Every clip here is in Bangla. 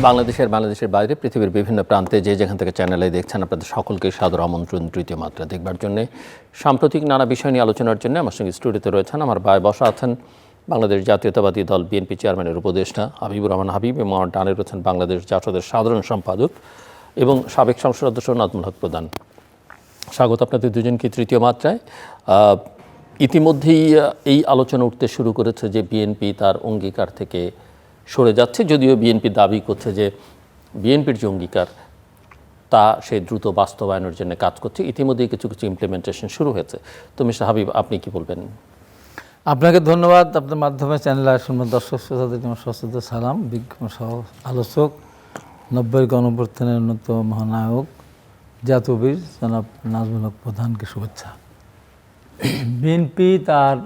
বাংলাদেশের বাইরে পৃথিবীর বিভিন্ন প্রান্তে যে যেখান থেকে চ্যানেলে দেখছেন আপনাদের সকলকে সাদর আমন্ত্রণ তৃতীয় মাত্রা দেখবার জন্য। সাম্প্রতিক নানা বিষয় নিয়ে আলোচনার জন্য আমার সঙ্গে স্টুডিওতে রয়েছেন আমার ভাই বসা আছেন বাংলাদেশ জাতীয়তাবাদী দল বিএনপি চেয়ারম্যানের উপদেষ্টা হাবিবুর রহমান হাবিব এবং আমার ডানে রয়েছেন বাংলাদেশ জাসদের সাধারণ সম্পাদক এবং সাবেক সংসদ সদস্য নাজমুল হক প্রধান। স্বাগত আপনাদের দুজনকে তৃতীয় মাত্রায়। ইতিমধ্যেই এই আলোচনা উঠতে শুরু করেছে যে বিএনপি তার অঙ্গীকার থেকে সরে যাচ্ছে, যদিও বিএনপি দাবি করছে যে বিএনপির যে অঙ্গীকার তা সে দ্রুত বাস্তবায়নের জন্য কাজ করছে। ইতিমধ্যেই কিছু কিছু ইমপ্লিমেন্টেশন শুরু হয়েছে। তো মিস্টার হাবিব, আপনি কি বলবেন? আপনাকে ধন্যবাদ। আপনার মাধ্যমে চ্যানেল শুনবেন দর্শক শ্রোতাদের আমার সশ্রদ্ধ সালাম। বিজ্ঞ সহ আলোচক, 90-এর গণঅভ্যুত্থানের অন্যতম মহানায়ক জাতীয়বীর জনাব নাজমুল হক প্রধানকে শুভেচ্ছা। বিএনপি তার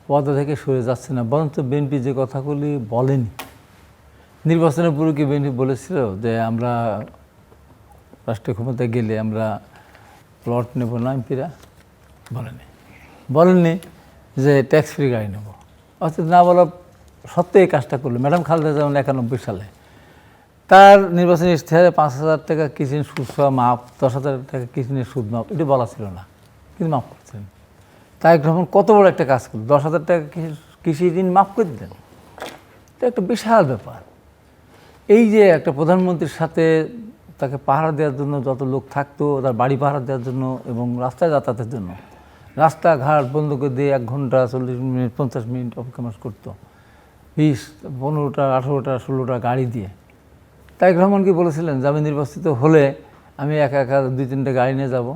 পদ থেকে সরে যাচ্ছে না, বরঞ্চ বিএনপি যে কথাগুলি বলেনি, নির্বাচনের পূর্বে কি বিএনপি বলেছিল যে আমরা রাষ্ট্রীয় ক্ষমতায় গেলে আমরা প্লট নেব না, এমপিরা বলেননি যে ট্যাক্স ফ্রি গাড়ি নেব। অর্থাৎ না বলা সত্ত্বেও এই কাজটা করলো। ম্যাডাম খালেদা যেমন 91 সালে তার নির্বাচনী ইশতেহারে 5,000 টাকা কিস্তির সুদ সহ মাপ, 10,000 টাকা কিস্তির সুদ মাপ, এটা বলা ছিল না, কিন্তু মাফ করছেন। তারেক রহমান কত বড় একটা কাজ করলো, 10,000 টাকা কৃষি ঋণ মাফ করে দিলেন। এটা একটা বিশাল ব্যাপার। এই যে একটা প্রধানমন্ত্রীর সাথে তাকে পাহারা দেওয়ার জন্য যত লোক থাকতো, তার বাড়ি পাহারা দেওয়ার জন্য এবং রাস্তায় যাতায়াতের জন্য রাস্তাঘাট বন্ধ করে দিয়ে 1 ঘন্টা 40 মিনিট 50 মিনিট অপেক্ষা করতো, 20, 15টা 18টা 16টা গাড়ি দিয়ে। তারেক রহমান কি বলেছিলেন যে আমি নির্বাচিত হলে আমি একা 2-3টা গাড়ি নিয়ে যাব,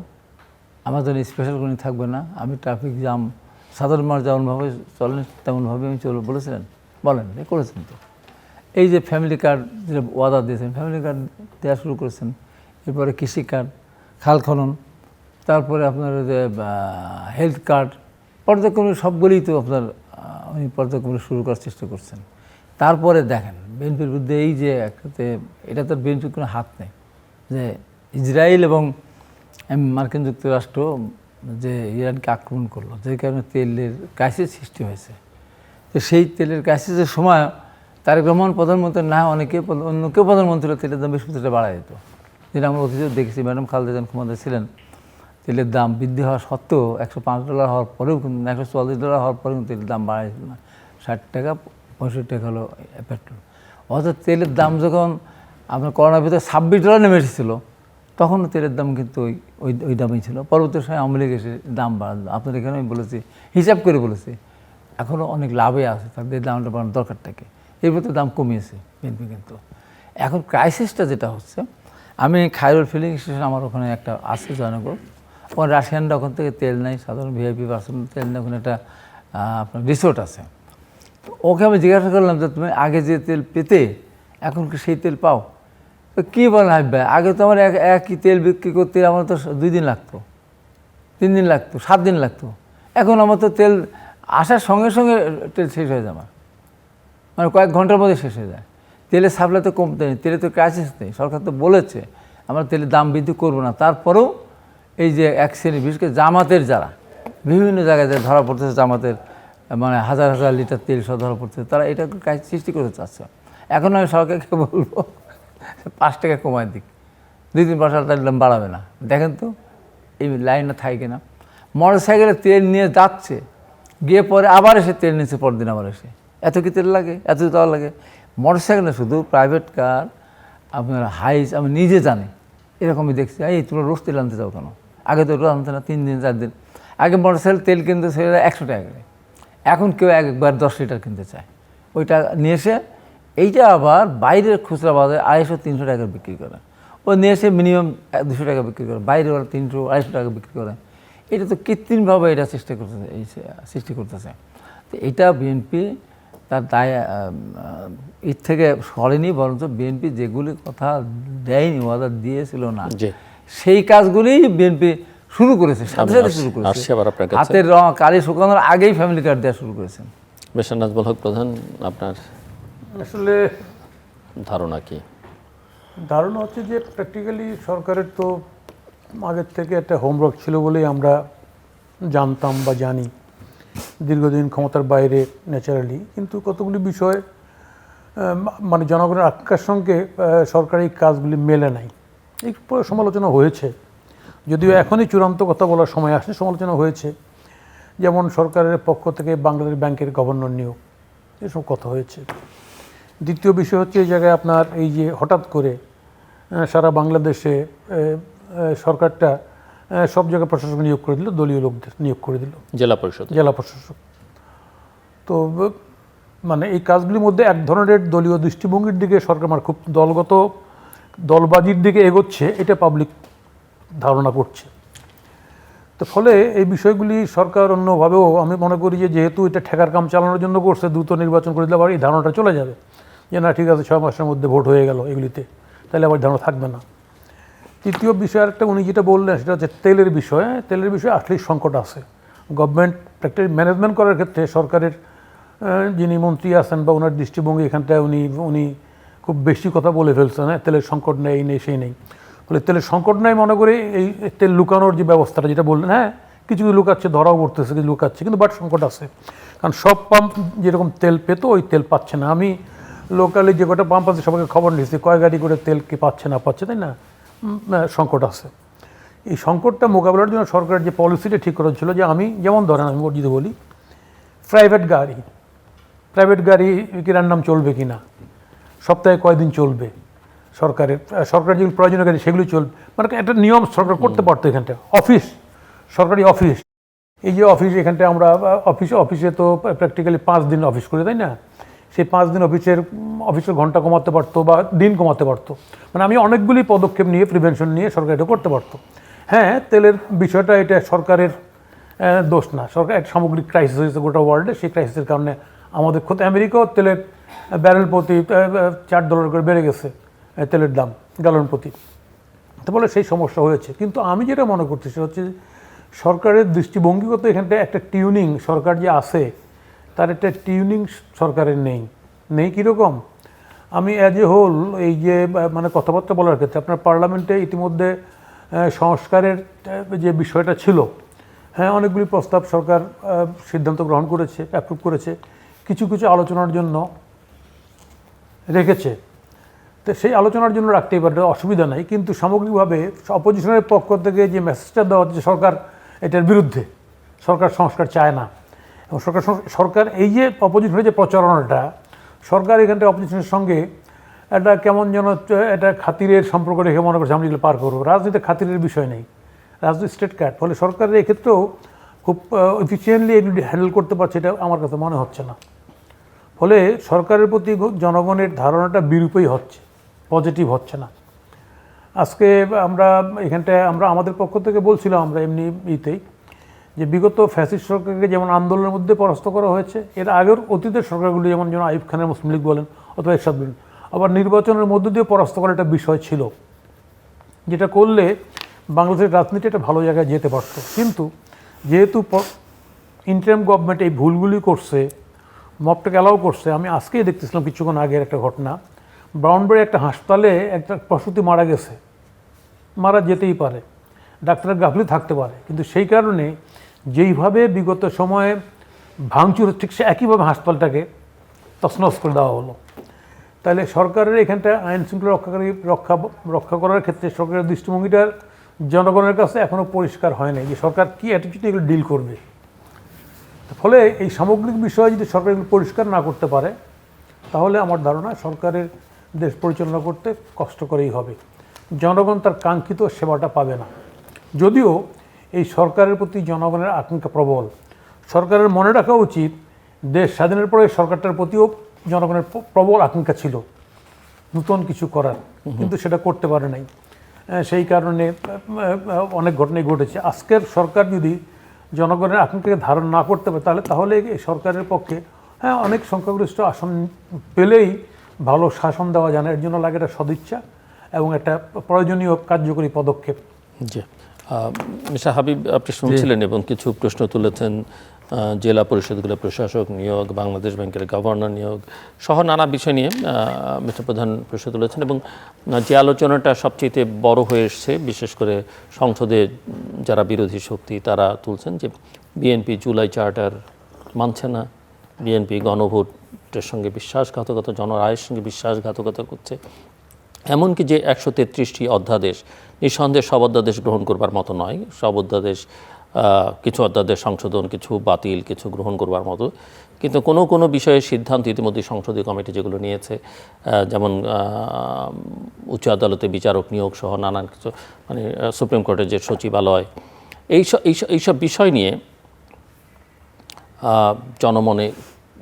আমার জন্য স্পেশাল কোনো থাকবে না, আমি ট্রাফিক জ্যাম সাধারণ মানুষ যেমনভাবে চলেন তেমনভাবে আমি বলেছিলেন? বলেন, করেছেন তো। এই যে ফ্যামিলি কার্ড যেটা ওয়াদা দিয়েছেন, ফ্যামিলি কার্ড দেওয়া শুরু করেছেন। এরপরে কৃষি কার্ড, খাল খনন, তারপরে আপনার যে হেলথ কার্ড, পর্যায়ক্রমে সবগুলোই তো আপনার উনি পর্যায়ক্রমে শুরু করার চেষ্টা করছেন। তারপরে দেখেন বিএনপির বিরুদ্ধে এই যে একটাতে, এটা তো বিএনপির কোনো হাত নেই যে ইসরায়েল এবং মার্কিন যুক্তরাষ্ট্র যে ইরানকে আক্রমণ করলো, যে কারণে তেলের ক্রাইসিস সৃষ্টি হয়েছে। তো সেই তেলের ক্রাইসিসের সময় তারেক রহমান প্রধানমন্ত্রী না অন্য কেউ প্রধানমন্ত্রী হলে তেলের দাম 20% বাড়ায় যেত, যেটা আমরা অতীতেও দেখেছি। ম্যাডাম খালেদা যখন ক্ষমতায় ছিলেন, তেলের দাম বৃদ্ধি হওয়া সত্ত্বেও $105 হওয়ার পরেও কিন্তু $144 হওয়ার পরেও কিন্তু তেলের দাম বাড়াইছিল না। 60 টাকা 65 টাকা হলো পেট্রোল। অর্থাৎ তেলের দাম যখন আপনার করোনার ভিতরে $26 নেমে এসেছিলো, তখনও তেলের দাম কিন্তু ওই দামই ছিল। পরবর্তী সময় আওয়ামী লীগ এসে দাম বাড়ালো। আপনার এখানে আমি বলেছি, হিসাব করে বলেছি, এখনও অনেক লাভে আছে, তাদের দামটা বাড়ানোর দরকারটাকে। এর ভিতরে দাম কমিয়েছে বিএনপি। কিন্তু এখন ক্রাইসিসটা যেটা হচ্ছে, আমি খায়রুল ফিলিং স্টেশন আমার ওখানে একটা আছে জয়নগর, ওখানে রাশিয়ানরা ওখান থেকে তেল নেয়, সাধারণ ভিআইপি পার্সন তেল নেয়। ওখানে একটা আপনার রিসোর্ট আছে। ওকে আমি জিজ্ঞাসা করলাম যে তুমি আগে যে তেল পেতে এখন কি সেই তেল পাও? তো কী বলেন হাবিব ভাই, আগে তো আমার একই তেল বিক্রি করতে আমার তো 2 দিন লাগতো, 3 দিন লাগতো, 7 দিন লাগতো। এখন আমার তো তেল আসার সঙ্গে সঙ্গে তেল শেষ হয়ে যায়, আমার মানে কয়েক ঘন্টার মধ্যে শেষ হয়ে যায়। তেলের সাপ্লাই তো কমতে নেই, তেলে তো ক্রাইসিস নেই। সরকার তো বলেছে আমরা তেলের দাম বৃদ্ধি করবো না। তারপরেও এই যে এক শ্রেণী, বিশেষ করে জামাতের যারা বিভিন্ন জায়গায় ধরা পড়তেছে, জামাতের মানে হাজার হাজার লিটার তেল সব ধরা পড়তেছে, তারা এটা ক্রাইসিস সৃষ্টি করতে চাচ্ছে। এখন আমি সরকারকে বলবো 5 টাকা কমায় দিক, 2-3 বছর তার দাম বাড়াবে না। দেখেন তো এই লাইনটা থাকে না। মোটর সাইকেলে তেল নিয়ে যাচ্ছে, গিয়ে পরে আবার এসে তেল নিচ্ছে, পরদিন আবার এসে এত কি তেল লাগে, এত দেওয়া লাগে। মোটর সাইকেলে শুধু, প্রাইভেট কার আপনার হাইস আমি নিজে জানি, এরকমই দেখছি। এই তোমরা রোজ তেল আনতে যাও কেন? আগে তো রোজ আনতে না, 3 দিন 4 দিন আগে মোটর সাইকেল তেল কিনতে সেটা 100 টাকা করে। এখন কেউ একবার 10 লিটার কিনতে চায়, ওইটা নিয়ে এসে এইটা আবার বাইরের খুচরা বাজারে 250-300 টাকা বিক্রি করে। ও নিয়ে এসে মিনিমাম 200 টাকা বিক্রি করে, বাইরে ওরা 300-250 টাকা বিক্রি করে। এটা তো কৃত্রিমভাবে এটা সৃষ্টি করতেছে। তো এটা বিএনপি তার দায় এর থেকে সরেনি, বরঞ্চ বিএনপি যেগুলি কথা দেয়নি, ওয়াদা দিয়েছিল না, সেই কাজগুলি বিএনপি শুরু করেছে, সাথে সাথে শুরু করেছে। হাতের কালি শুকানোর আগেই ফ্যামিলি কার্ড দেওয়া শুরু করেছেন। মিস্টার নাজমুল হক প্রধান, আপনার আসলে ধারণা কি? ধারণা হচ্ছে যে প্র্যাকটিক্যালি সরকারের তো আগের থেকে একটা হোমওয়ার্ক ছিল বলেই আমরা জানতাম বা জানি, দীর্ঘদিন ক্ষমতার বাইরে ন্যাচারালি। কিন্তু কতগুলি বিষয় মানে জনগণের আকাঙ্ক্ষার সঙ্গে সরকারি কাজগুলি মেলে নাই। এই সমালোচনা হয়েছে, যদিও এখনই চূড়ান্ত কথা বলার সময় আসে। সমালোচনা হয়েছে, যেমন সরকারের পক্ষ থেকে বাংলাদেশ ব্যাংকের গভর্নর নিয়োগ, এসব কথা হয়েছে। দ্বিতীয় বিষয় হচ্ছে এই জায়গায় আপনার এই যে হঠাৎ করে সারা বাংলাদেশে সরকারটা সব জায়গায় প্রশাসক নিয়োগ করে দিল, দলীয় লোকদের নিয়োগ করে দিল, জেলা প্রশাসক। তো মানে এই কাজগুলির মধ্যে এক ধরনের দলীয় দৃষ্টিভঙ্গির দিকে সরকার মানে খুব দলবাজির দিকে এগোচ্ছে, এটা পাবলিক ধারণা করছে। তো ফলে এই বিষয়গুলি সরকার অন্যভাবেও আমি মনে করি যে যেহেতু এটা ঠেকার কাম চালানোর জন্য করছে, দ্রুত নির্বাচন করে দিলে আবার এই ধারণাটা চলে যাবে যে না ঠিক আছে 6 মাসের মধ্যে ভোট হয়ে গেল এগুলিতে, তাহলে আবার ধারণা থাকবে না। তৃতীয় বিষয় একটা উনি যেটা বললেন সেটা হচ্ছে তেলের বিষয়। তেলের বিষয়ে আসলেই সংকট আছে। গভর্নমেন্ট প্র্যাকটিক্যালি ম্যানেজমেন্ট করার ক্ষেত্রে সরকারের যিনি মন্ত্রী আছেন বা ওনার দৃষ্টিভঙ্গি এখানটায় উনি খুব বেশি কথা বলে ফেলছেন। তেলের সংকট নেই, এই নেই, সেই নেই। ফলে তেলের সংকট নাই মনে করে এই তেল লুকানোর যে ব্যবস্থাটা যেটা বললেন, কিছু লুকাচ্ছে, ধরাও পড়তেছে, কিছু লুকাচ্ছে, কিন্তু বাট সংকট আছে। কারণ সব পাম্প যেরকম তেল পেতো ওই তেল পাচ্ছে না। আমি লোকালি যে কটা পাম্প আছে সবাইকে খবর নিচ্ছি কয় গাড়ি করে তেল কি পাচ্ছে না পাচ্ছে, তাই না? সংকট আছে। এই সংকটটা মোকাবেলার জন্য সরকারের যে পলিসিটা ঠিক করা ছিল যে আমি যেমন ধরেন আমি যদি বলি প্রাইভেট গাড়ি কেনার নাম চলবে কি না, সপ্তাহে কয়দিন চলবে, সরকারের যেগুলো প্রয়োজনীয় গাড়ি সেগুলি চলবে, মানে একটা নিয়ম সরকার করতে পারতো। এখানটা সরকারি অফিস, এই যে অফিস এখানটায় আমরা অফিসে তো প্র্যাকটিক্যালি 5 দিন অফিস করে, তাই না? সেই 5 দিন অফিসের ঘন্টা কমাতে পারতো বা দিন কমাতে পারতো। মানে আমি অনেকগুলি পদক্ষেপ নিয়ে প্রিভেনশন নিয়ে সরকার এটা করতে পারতো। তেলের বিষয়টা এটা সরকারের দোষ না, সরকার একটা সামগ্রিক ক্রাইসিস হয়েছে গোটা ওয়ার্ল্ডে। সেই ক্রাইসিসের কারণে আমাদের ক্ষতি। আমেরিকাও তেলের ব্যারেল প্রতি $4 করে বেড়ে গেছে তেলের দাম গ্যালন প্রতি। তো বলে সেই সমস্যা হয়েছে। কিন্তু আমি যেটা মনে করছি সেটা হচ্ছে সরকারের দৃষ্টিভঙ্গিগত এখানটায় একটা টিউনিং সরকার যে আছে তার একটা টিউনিং সরকারের নেই। কীরকম? আমি অ্যাজ এ হোল এই যে মানে কথাবার্তা বলার ক্ষেত্রে আপনার পার্লামেন্টে ইতিমধ্যে সংস্কারের যে বিষয়টা ছিল, অনেকগুলি প্রস্তাব সরকার সিদ্ধান্ত গ্রহণ করেছে, অ্যাপ্রুভ করেছে, কিছু আলোচনার জন্য রেখেছে। তো সেই আলোচনার জন্য রাখতেই পারে, অসুবিধা নাই। কিন্তু সামগ্রিকভাবে অপোজিশনের পক্ষ থেকে যে মেসেজটা দেওয়া হচ্ছে সরকার এটার বিরুদ্ধে, সরকার সংস্কার চায় না। এবং সরকার এই যে অপোজিশনের যে প্রচারণাটা, সরকার এখানটা অপোজিশনের সঙ্গে একটা কেমন যেন একটা খাতিরের সম্পর্ক রেখে মনে করছে আমরা এগুলো পার করবো। রাজনীতিতে খাতিরের বিষয় নেই, রাজনীতি স্টেট কার্ড। ফলে সরকারের এক্ষেত্রেও খুব এফিসিয়েন্টলি এগুলি হ্যান্ডেল করতে পারছে, এটা আমার কাছে মনে হচ্ছে না। ফলে সরকারের প্রতি জনগণের ধারণাটা বিরূপই হচ্ছে, পজিটিভ হচ্ছে না। আজকে আমরা এখানটায় আমাদের পক্ষ থেকে বলছিলাম, আমরা এমনি যে বিগত ফ্যাসিস্ট সরকারকে যেমন আন্দোলনের মধ্যে পরাস্ত করা হয়েছে, এর আগের অতীতের সরকারগুলি যেমন আইয়ুব খানের মুসলিম লীগ বলেন অথবা এরশাদ বলেন, আবার নির্বাচনের মধ্য দিয়ে পরাস্ত করার একটা বিষয় ছিল, যেটা করলে বাংলাদেশের রাজনীতি একটা ভালো জায়গায় যেতে পারত। কিন্তু যেহেতু ইন্টারিম গভর্নমেন্ট এই ভুলগুলি করছে, মবটাকে অ্যালাউ করছে। আমি আজকেই দেখতেছিলাম কিছুক্ষণ আগের একটা ঘটনা, ব্রাউনবাড়ি একটা হাসপাতালে একটা প্রসূতি মারা গেছে, মারা যেতেই পারে, ডাক্তারের গাফিলতি থাকতে পারে, কিন্তু সেই কারণে যেইভাবে বিগত সময়ে ভাঙচুর ঠিক সে একইভাবে হাসপাতালটাকে তছনছ করে দেওয়া হলো। তাহলে সরকারের এখানটা আইন শৃঙ্খলা রক্ষা করার ক্ষেত্রে সরকারের দৃষ্টিভঙ্গিটার জনগণের কাছে এখনও পরিষ্কার হয় নাই যে সরকার কী অ্যাটিটিউড এগুলো ডিল করবে। ফলে এই সামগ্রিক বিষয়ে যদি সরকার এগুলো পরিষ্কার না করতে পারে, তাহলে আমার ধারণা সরকারের দেশ পরিচালনা করতে কষ্ট করেই হবে, জনগণ তার কাঙ্ক্ষিত সেবাটা পাবে না। যদিও এই সরকারের প্রতি জনগণের আকাঙ্ক্ষা প্রবল, সরকারের মনে রাখা উচিত দেশ স্বাধীনের পরে সরকারটার প্রতিও জনগণের প্রবল আকাঙ্ক্ষা ছিল নতুন কিছু করার, কিন্তু সেটা করতে পারে নাই। সেই কারণে অনেক ঘটনাই ঘটেছে। আজকের সরকার যদি জনগণের আকাঙ্ক্ষাকে ধারণ না করতে পারে, তাহলে এই সরকারের পক্ষে অনেক সংখ্যাগরিষ্ঠ আসন পেলেই ভালো শাসন দেওয়া যায় না। এর জন্য লাগে একটা সদিচ্ছা এবং একটা প্রয়োজনীয় কার্যকরী পদক্ষেপ। জি, মিস্টার হাবিব, আপনি শুনছিলেন এবং কিছু প্রশ্ন তুলেছেন জেলা পরিষদগুলো প্রশাসক নিয়োগ, বাংলাদেশ ব্যাংকের গভর্নর নিয়োগ সহ নানা বিষয় নিয়ে মিস্টার প্রধান প্রশ্ন তুলেছেন। এবং যে আলোচনাটা সবচেয়ে বড় হয়ে এসছে, বিশেষ করে সংসদে যারা বিরোধী শক্তি তারা তুলছেন যে বিএনপি জুলাই চার্টার মানছে না, বিএনপি গণভোট রাষ্ট্রের সঙ্গে বিশ্বাসঘাতকতা, জনরায়ের সঙ্গে বিশ্বাসঘাতকতা করছে। এমনকি যে 133টি অধ্যাদেশ, নিঃসন্দেহে সব অধ্যাদেশ গ্রহণ করবার মতো নয়, সব অধ্যাদেশ কিছু অধ্যাদেশ সংশোধন, কিছু বাতিল, কিছু গ্রহণ করবার মতো, কিন্তু কোনো কোনো বিষয়ে সিদ্ধান্ত ইতিমধ্যে সংসদীয় কমিটি যেগুলো নিয়েছে, যেমন উচ্চ আদালতে বিচারক নিয়োগ সহ নানান কিছু, মানে সুপ্রিম কোর্টের যে সচিবালয়, এইসব বিষয় নিয়ে জনমনে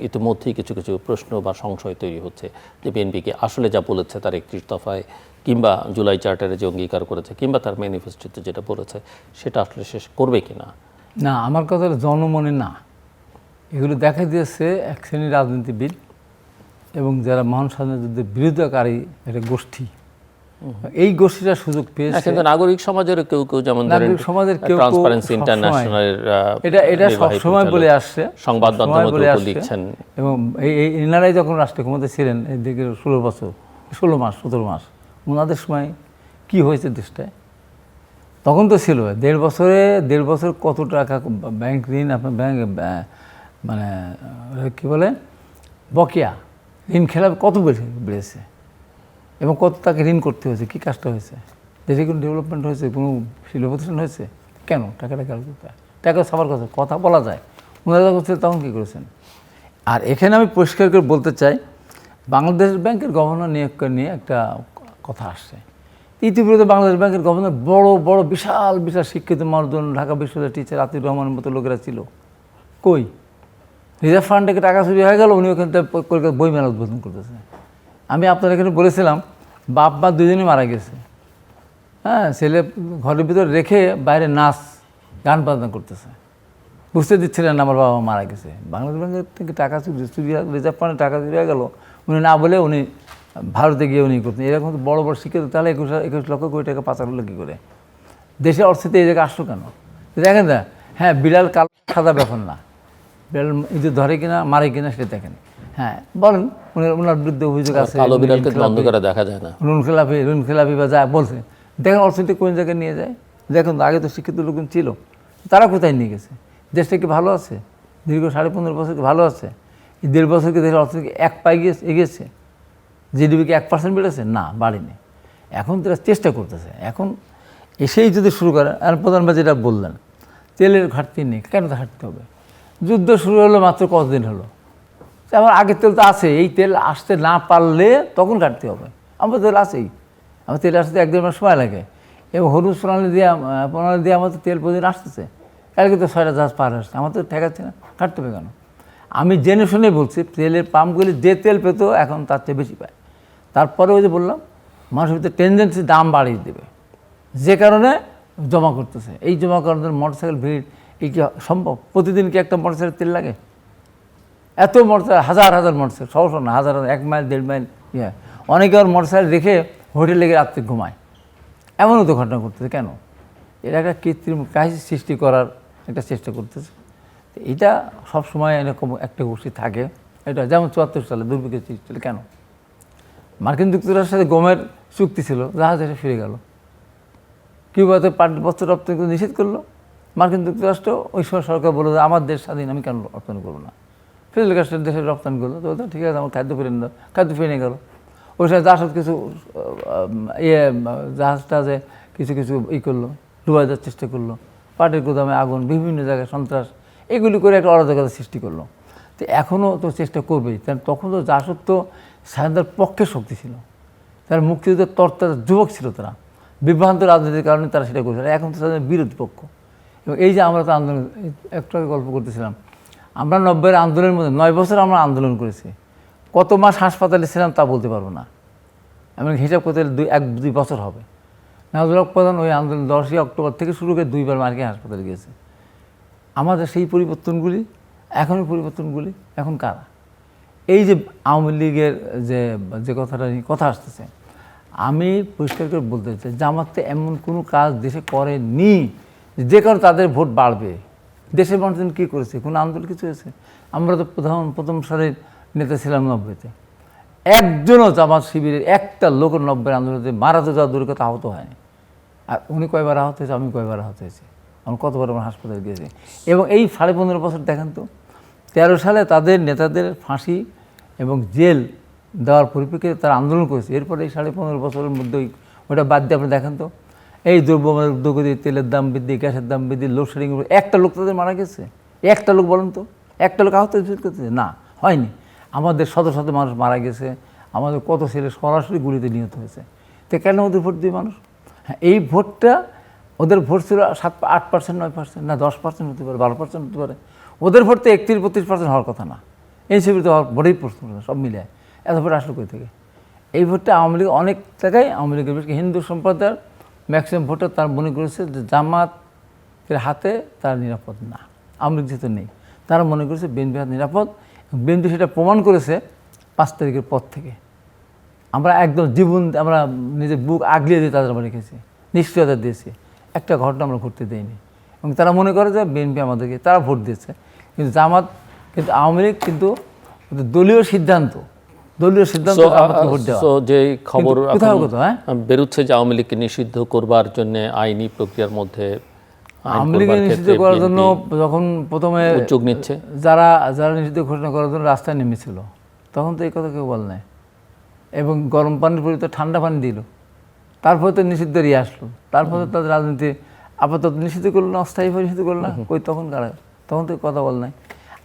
ইতিমধ্যেই কিছু কিছু প্রশ্ন বা সংশয় তৈরি হচ্ছে যে বিএনপিকে আসলে যা বলেছে তার 31 দফায়, কিংবা জুলাই চার্টারে যে অঙ্গীকার করেছে, কিংবা তার ম্যানিফেস্টোতে যেটা বলেছে সেটা আসলে শেষ করবে কি না। না, আমার কথা জনমনে না, এগুলো দেখা দিয়েছে এক শ্রেণীর রাজনীতিবিদ এবং যারা মহান স্বাধীনতা যুদ্ধের বিরোধিতাকারী একটা গোষ্ঠী, এই গোষ্ঠীটা সুযোগ পেয়েছে। কিন্তু নাগরিক সমাজের কেউ কেউ, যেমন নাগরিক সমাজের কেউ ট্রান্সপারেন্সি ইন্টারন্যাশনালের এটা সবসময় বলে আসছে, সংবাদ মাধ্যমে লিখছেন, এবং এই এনারাই যখন রাষ্ট্র ক্ষমতায় ছিলেন এদিকে 16 বছর, 16 মাস 17 মাস, ওনাদের সময় কি হয়েছে দেশটায় তখন তো ছিল 1.5 বছর কত টাকা ব্যাংক ঋণ, আপনার ব্যাংক মানে কী বলে বকেয়া ঋণ খেলাপি কত বেড়েছে এবং কত তাকে ঋণ করতে হয়েছে, কী কাজটা হয়েছে, দেশে কোনো ডেভেলপমেন্ট হয়েছে, কোনো শিল্প প্রতিষ্ঠান হয়েছে, কেন টাকাটা গেল কোথায়? টাকা সবার কথা বলা যায়, ওনারা করছে তখন কী করেছেন। আর এখানে আমি পরিষ্কার করে বলতে চাই, বাংলাদেশ ব্যাংকের গভর্নর নিয়োগ নিয়ে একটা কথা আসছে। ইতিপূর্বে বাংলাদেশ ব্যাংকের গভর্নর বড় বড় বিশাল বিশাল শিক্ষিত মানুষজন, ঢাকা বিশ্ববিদ্যালয়ের টিচার আতিউর রহমানের মতো লোকেরা ছিল, কই রিজার্ভ ফান্ড থেকে টাকা চুরি হয়ে গেল, উনি ওখান থেকে কলকাতা বইমেলা উদ্বোধন করতেছে। আমি আপনার এখানে বলেছিলাম বাপ মা দুজনেই মারা গেছে, হ্যাঁ, ছেলে ঘরের ভিতরে রেখে বাইরে নাচ গান বাজনা করতেছে, বুঝতে দিচ্ছিলেন না আমার বাবা মারা গেছে। বাংলাদেশ ব্যাংকের থেকে টাকা চুরি রিজার্ভ ফান্ডে টাকা চুরি হয়ে গেল, উনি না বলে উনি ভারতে গিয়ে উনি করতেন। এরকম তো বড় বড় শিক্ষিত, তাহলে 21 লক্ষ কোটি টাকা পাচার হলো কী করে? দেশের অর্থনীতি এই জায়গায় আসলো কেন? দেখেন না, হ্যাঁ, বিড়াল কালো সাদা ব্যাপার না, বিড়াল ইঁদুর ধরে কিনা মারে কিনা সেটা দেখেন। হ্যাঁ, বলেন ওনার বিরুদ্ধে অভিযোগ আছে, কালো বিড়ালকে বন্ধ করে দেখা যায় না, ঋণ খেলাপি বা যা বলছে, দেখেন অর্থনীতি কোন জায়গায় নিয়ে যায়। দেখুন আগে তো শিক্ষিত লোকজন ছিল, তারা কোথায় নিয়ে গেছে? দেশটা কি ভালো আছে? দীর্ঘ 15.5 বছর কি ভালো আছে? এই 1.5 বছর কি দেশের অর্থনীতি এক পাই এগিয়েছে? জিডিপি কি 1% বেড়েছে? না, বাড়েনি। এখন তারা চেষ্টা করতেছে, এখন এসেই যদি শুরু করে। আর প্রধানমন্ত্রী যেটা বললেন, তেলের ঘাটতি নেই, কেন তো ঘাটতি হবে? যুদ্ধ শুরু হলো মাত্র কতদিন হলো, আমার আগের তেল তো আছে, এই তেল আসতে না পারলে তখন ঘাটতি হবে। আমার তেল আছেই, আমার তেল আসতে 1-1.5 মাস সময় লাগে, এবং হলুদ প্রণালী দিয়ে আমার তো তেল প্রতিদিন আসতেছে, কালকে তো 6টা জাহাজ পার আসছে, আমার তো ঠেকাচ্ছে না, ঘাটতে হবে কেন? আমি জেনে শুনে বলছি, তেলের পাম্পগুলি যে তেল পেতো এখন তার চেয়ে বেশি পায়। তারপরে ওই যে বললাম, মানুষের ভিতরে টেন্ডেন্সি দাম বাড়িয়ে দেবে, যে কারণে জমা করতেছে। এই জমা করানোর মোটরসাইকেল ভিড়, এই কি সম্ভব? প্রতিদিন কি একটা মোটরসাইকেল তেল লাগে? এত মোটরসাইকেল, হাজার হাজার মোটরসাইকেল, 100 না, হাজার, 1 মাইল 1.5 মাইল, অনেকে আর মোটরসাইকেল রেখে হোটেলে গিয়ে রাত্রে ঘুমায়, এমনও তো ঘটনা করতেছে। কেন? এটা একটা কৃত্রিম ক্রাইসিস সৃষ্টি করার একটা চেষ্টা করতেছে। এটা সবসময় এরকম একটা গোষ্ঠী থাকে। এটা যেমন 74 সালে দুর্ভিক্ষের সৃষ্টি ছিল, কেন? মার্কিন যুক্তরাষ্ট্রের সাথে গমের চুক্তি ছিল, জাহাজ এসে ফিরে গেল, কিউবাতে বস্ত্র রপ্তানি করে নিষেধ করলো মার্কিন যুক্তরাষ্ট্র। ওই সময় সরকার বললো যে আমার দেশ স্বাধীন, আমি কেন রপ্তানি করবো না? ফিদেল কাস্ট্রোর দেশে রপ্তানি করলো, তো ঠিক আছে, আমার খাদ্য ফিরে নিল, খাদ্য ফিরে নিয়ে গেল। ওই সময় জাহাজ কিছু জাহাজটা যে কিছু কিছু করলো, ডুবাই দেওয়ার চেষ্টা করলো, পাটের গুদামে আগুন, বিভিন্ন জায়গায় সন্ত্রাস, এগুলি করে একটা অরাজকতা সৃষ্টি করলো। তো এখনও তো চেষ্টা করবেই, কারণ তখন তো জাসদ তো স্বাধীনতার পক্ষে শক্তি ছিল, তারা মুক্তিযুদ্ধের তরতাজা যুবক ছিল, তারা বিভ্রান্ত রাজনীতির কারণে তারা সেটা করেছিল। এখন তো তাদের বিরোধী পক্ষ। এবং এই যে আমরা তো আন্দোলন, একটু আগে গল্প করতেছিলাম, আমরা 90-এর আন্দোলনের মধ্যে 9 বছর আমরা আন্দোলন করেছি, কত মাস হাসপাতালে ছিলাম তা বলতে পারবো না, এমন হিসাব করতে 1-2 বছর হবে। নাজুল হক প্রধান ওই আন্দোলন 10ই অক্টোবর থেকে শুরু করে 2 বার মার্কিন হাসপাতালে গিয়েছে। আমাদের সেই পরিবর্তনগুলি, এখনই পরিবর্তনগুলি এখন কারা? এই যে আওয়ামী লীগের যে কথাটা নিয়ে কথা আসতেছে, আমি পরিষ্কার করে বলতে চাই, জামাতে এমন কোনো কাজ দেশে করেনি যে কারণে তাদের ভোট বাড়বে। দেশের মানুষ কী করেছে? কোনো আন্দোলন কিছু হয়েছে? আমরা তো প্রথম সারির নেতা ছিলাম 90-তে, একজনও জামাত শিবিরের একটা লোকের 90-এর আন্দোলনে মারা তো যাওয়া দূরের কথা, আহত হয়নি। আর উনি কয়বার আহত হয়েছে, আমি কয়বার আহত হয়েছি, আমি কতবার আমার হাসপাতালে গিয়েছি। এবং এই 15.5 বছর দেখেন তো, 13 সালে তাদের নেতাদের ফাঁসি এবং জেল দেওয়ার পরিপ্রেক্ষিতে তারা আন্দোলন করেছে। এরপরে এই 15.5 বছরের মধ্যে ওটা বাদ দিয়ে আপনি দেখেন তো, এই দ্রব্যমূল্যের ঊর্ধ্বগতি, তেলের দাম বৃদ্ধি, গ্যাসের দাম বৃদ্ধি, লোডশেডিং, একটা লোক তাদের মারা গেছে? একটা লোক বলেন তো, একটা লোক আহত করতেছে? না, হয়নি। আমাদের শত শত মানুষ মারা গেছে, আমাদের কত ছেলে সরাসরি গুলিতে নিহত হয়েছে। তো কেন ওদের ভোট দিয়ে মানুষ? হ্যাঁ, এই ভোটটা ওদের ভোট ছিল 7-8%, 9%, না 10% হতে পারে, 12% হতে পারে। ওদের ভোট তো 31-32% হওয়ার কথা না। এনসিপি তো হওয়ার ভোটেই প্রশ্ন, সব মিলে এত ভোট আসলো কই থেকে? এই ভোটটা আওয়ামী লীগ অনেক জায়গায়, আওয়ামী লীগের বিশেষ করে হিন্দু সম্প্রদায়ের ম্যাক্সিমাম ভোটার তার মনে করেছে যে জামাতের হাতে তার নিরাপদ না, আওয়ামী লীগ যেহেতু নেই, তারা মনে করেছে বিএনপি হাতে নিরাপদ। বিএনপি সেটা প্রমাণ করেছে 5 তারিখের পর থেকে। আমরা একদম জীবন, আমরা নিজের বুক আগলিয়ে দিয়ে তাদের আমরা রেখেছি, নিশ্চয়তা দিয়েছি, একটা ঘটনা আমরা ঘটতে দেইনি। এবং তারা মনে করে যে বিএনপি আমাদেরকে, তারা ভোট দিয়েছে। কিন্তু জামাত, কিন্তু আওয়ামী লীগ কিন্তু দলীয় সিদ্ধান্ত জামাতকে ভোট দেওয়া। So, যে খবর কোথাও কোথাও বেরোচ্ছে যে আওয়ামী লীগকে নিষিদ্ধ করবার জন্য আইনি প্রক্রিয়ার মধ্যে আওয়ামী লীগকে নিষিদ্ধ করার জন্য যখন প্রথমে উদ্যোগ নিচ্ছে, যারা নিষিদ্ধ ঘোষণা করার জন্য রাস্তায় নেমেছিল, তখন তো এই কথা কেউ বল নাই। এবং গরম পানির পরিবর্তে ঠান্ডা পানি দিল, তারপরে তো নিষিদ্ধ ইয়ে আসলো, তারপরে তাদের রাজনীতি আপাতত নিষিদ্ধ করলো না, অস্থায়ীভাবে নিষিদ্ধ করলো না, কই তখন কারা, তখন তো কথা বল নাই।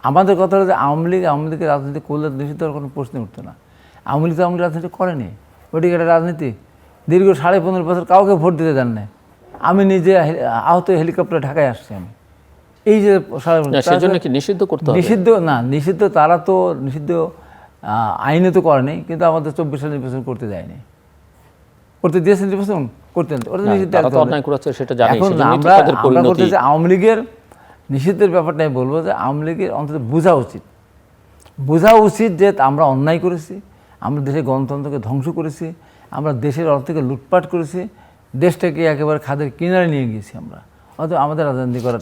আমাদের কথা হলো যে আওয়ামী লীগের রাজনীতি করলে নিষিদ্ধ হওয়ার কোনো প্রশ্ন উঠতো না। আওয়ামী লীগ রাজনীতি করেনি, ওটি একটা রাজনীতি। দীর্ঘ 15.5 বছর কাউকে ভোট দিতে দেন নাই। আমি নিজে আহত হেলিকপ্টারে ঢাকায় আসছি। আমি এই যে সেজন্য কি নিষিদ্ধ করতে হবে? নিষিদ্ধ তারা তো নিষিদ্ধ আইনে তো করেনি, কিন্তু আমাদের 24 সালে নির্বাচন করতে দেয়নি। করতে দিয়েছে নির্বাচন করতে, ওটা নিষিদ্ধ। এখন আমরা করতে চাই আওয়ামী লীগের নিষিদ্ধের ব্যাপারটা আমি বলবো যে আওয়ামী লীগের অন্তত বোঝা উচিত যে আমরা অন্যায় করেছি, আমরা দেশের গণতন্ত্রকে ধ্বংস করেছি, আমরা দেশের অর্থকে লুটপাট করেছি, দেশটাকে একেবারে খাদের কিনারে নিয়ে গিয়েছি আমরা। অথবা আমাদের রাজনীতি করার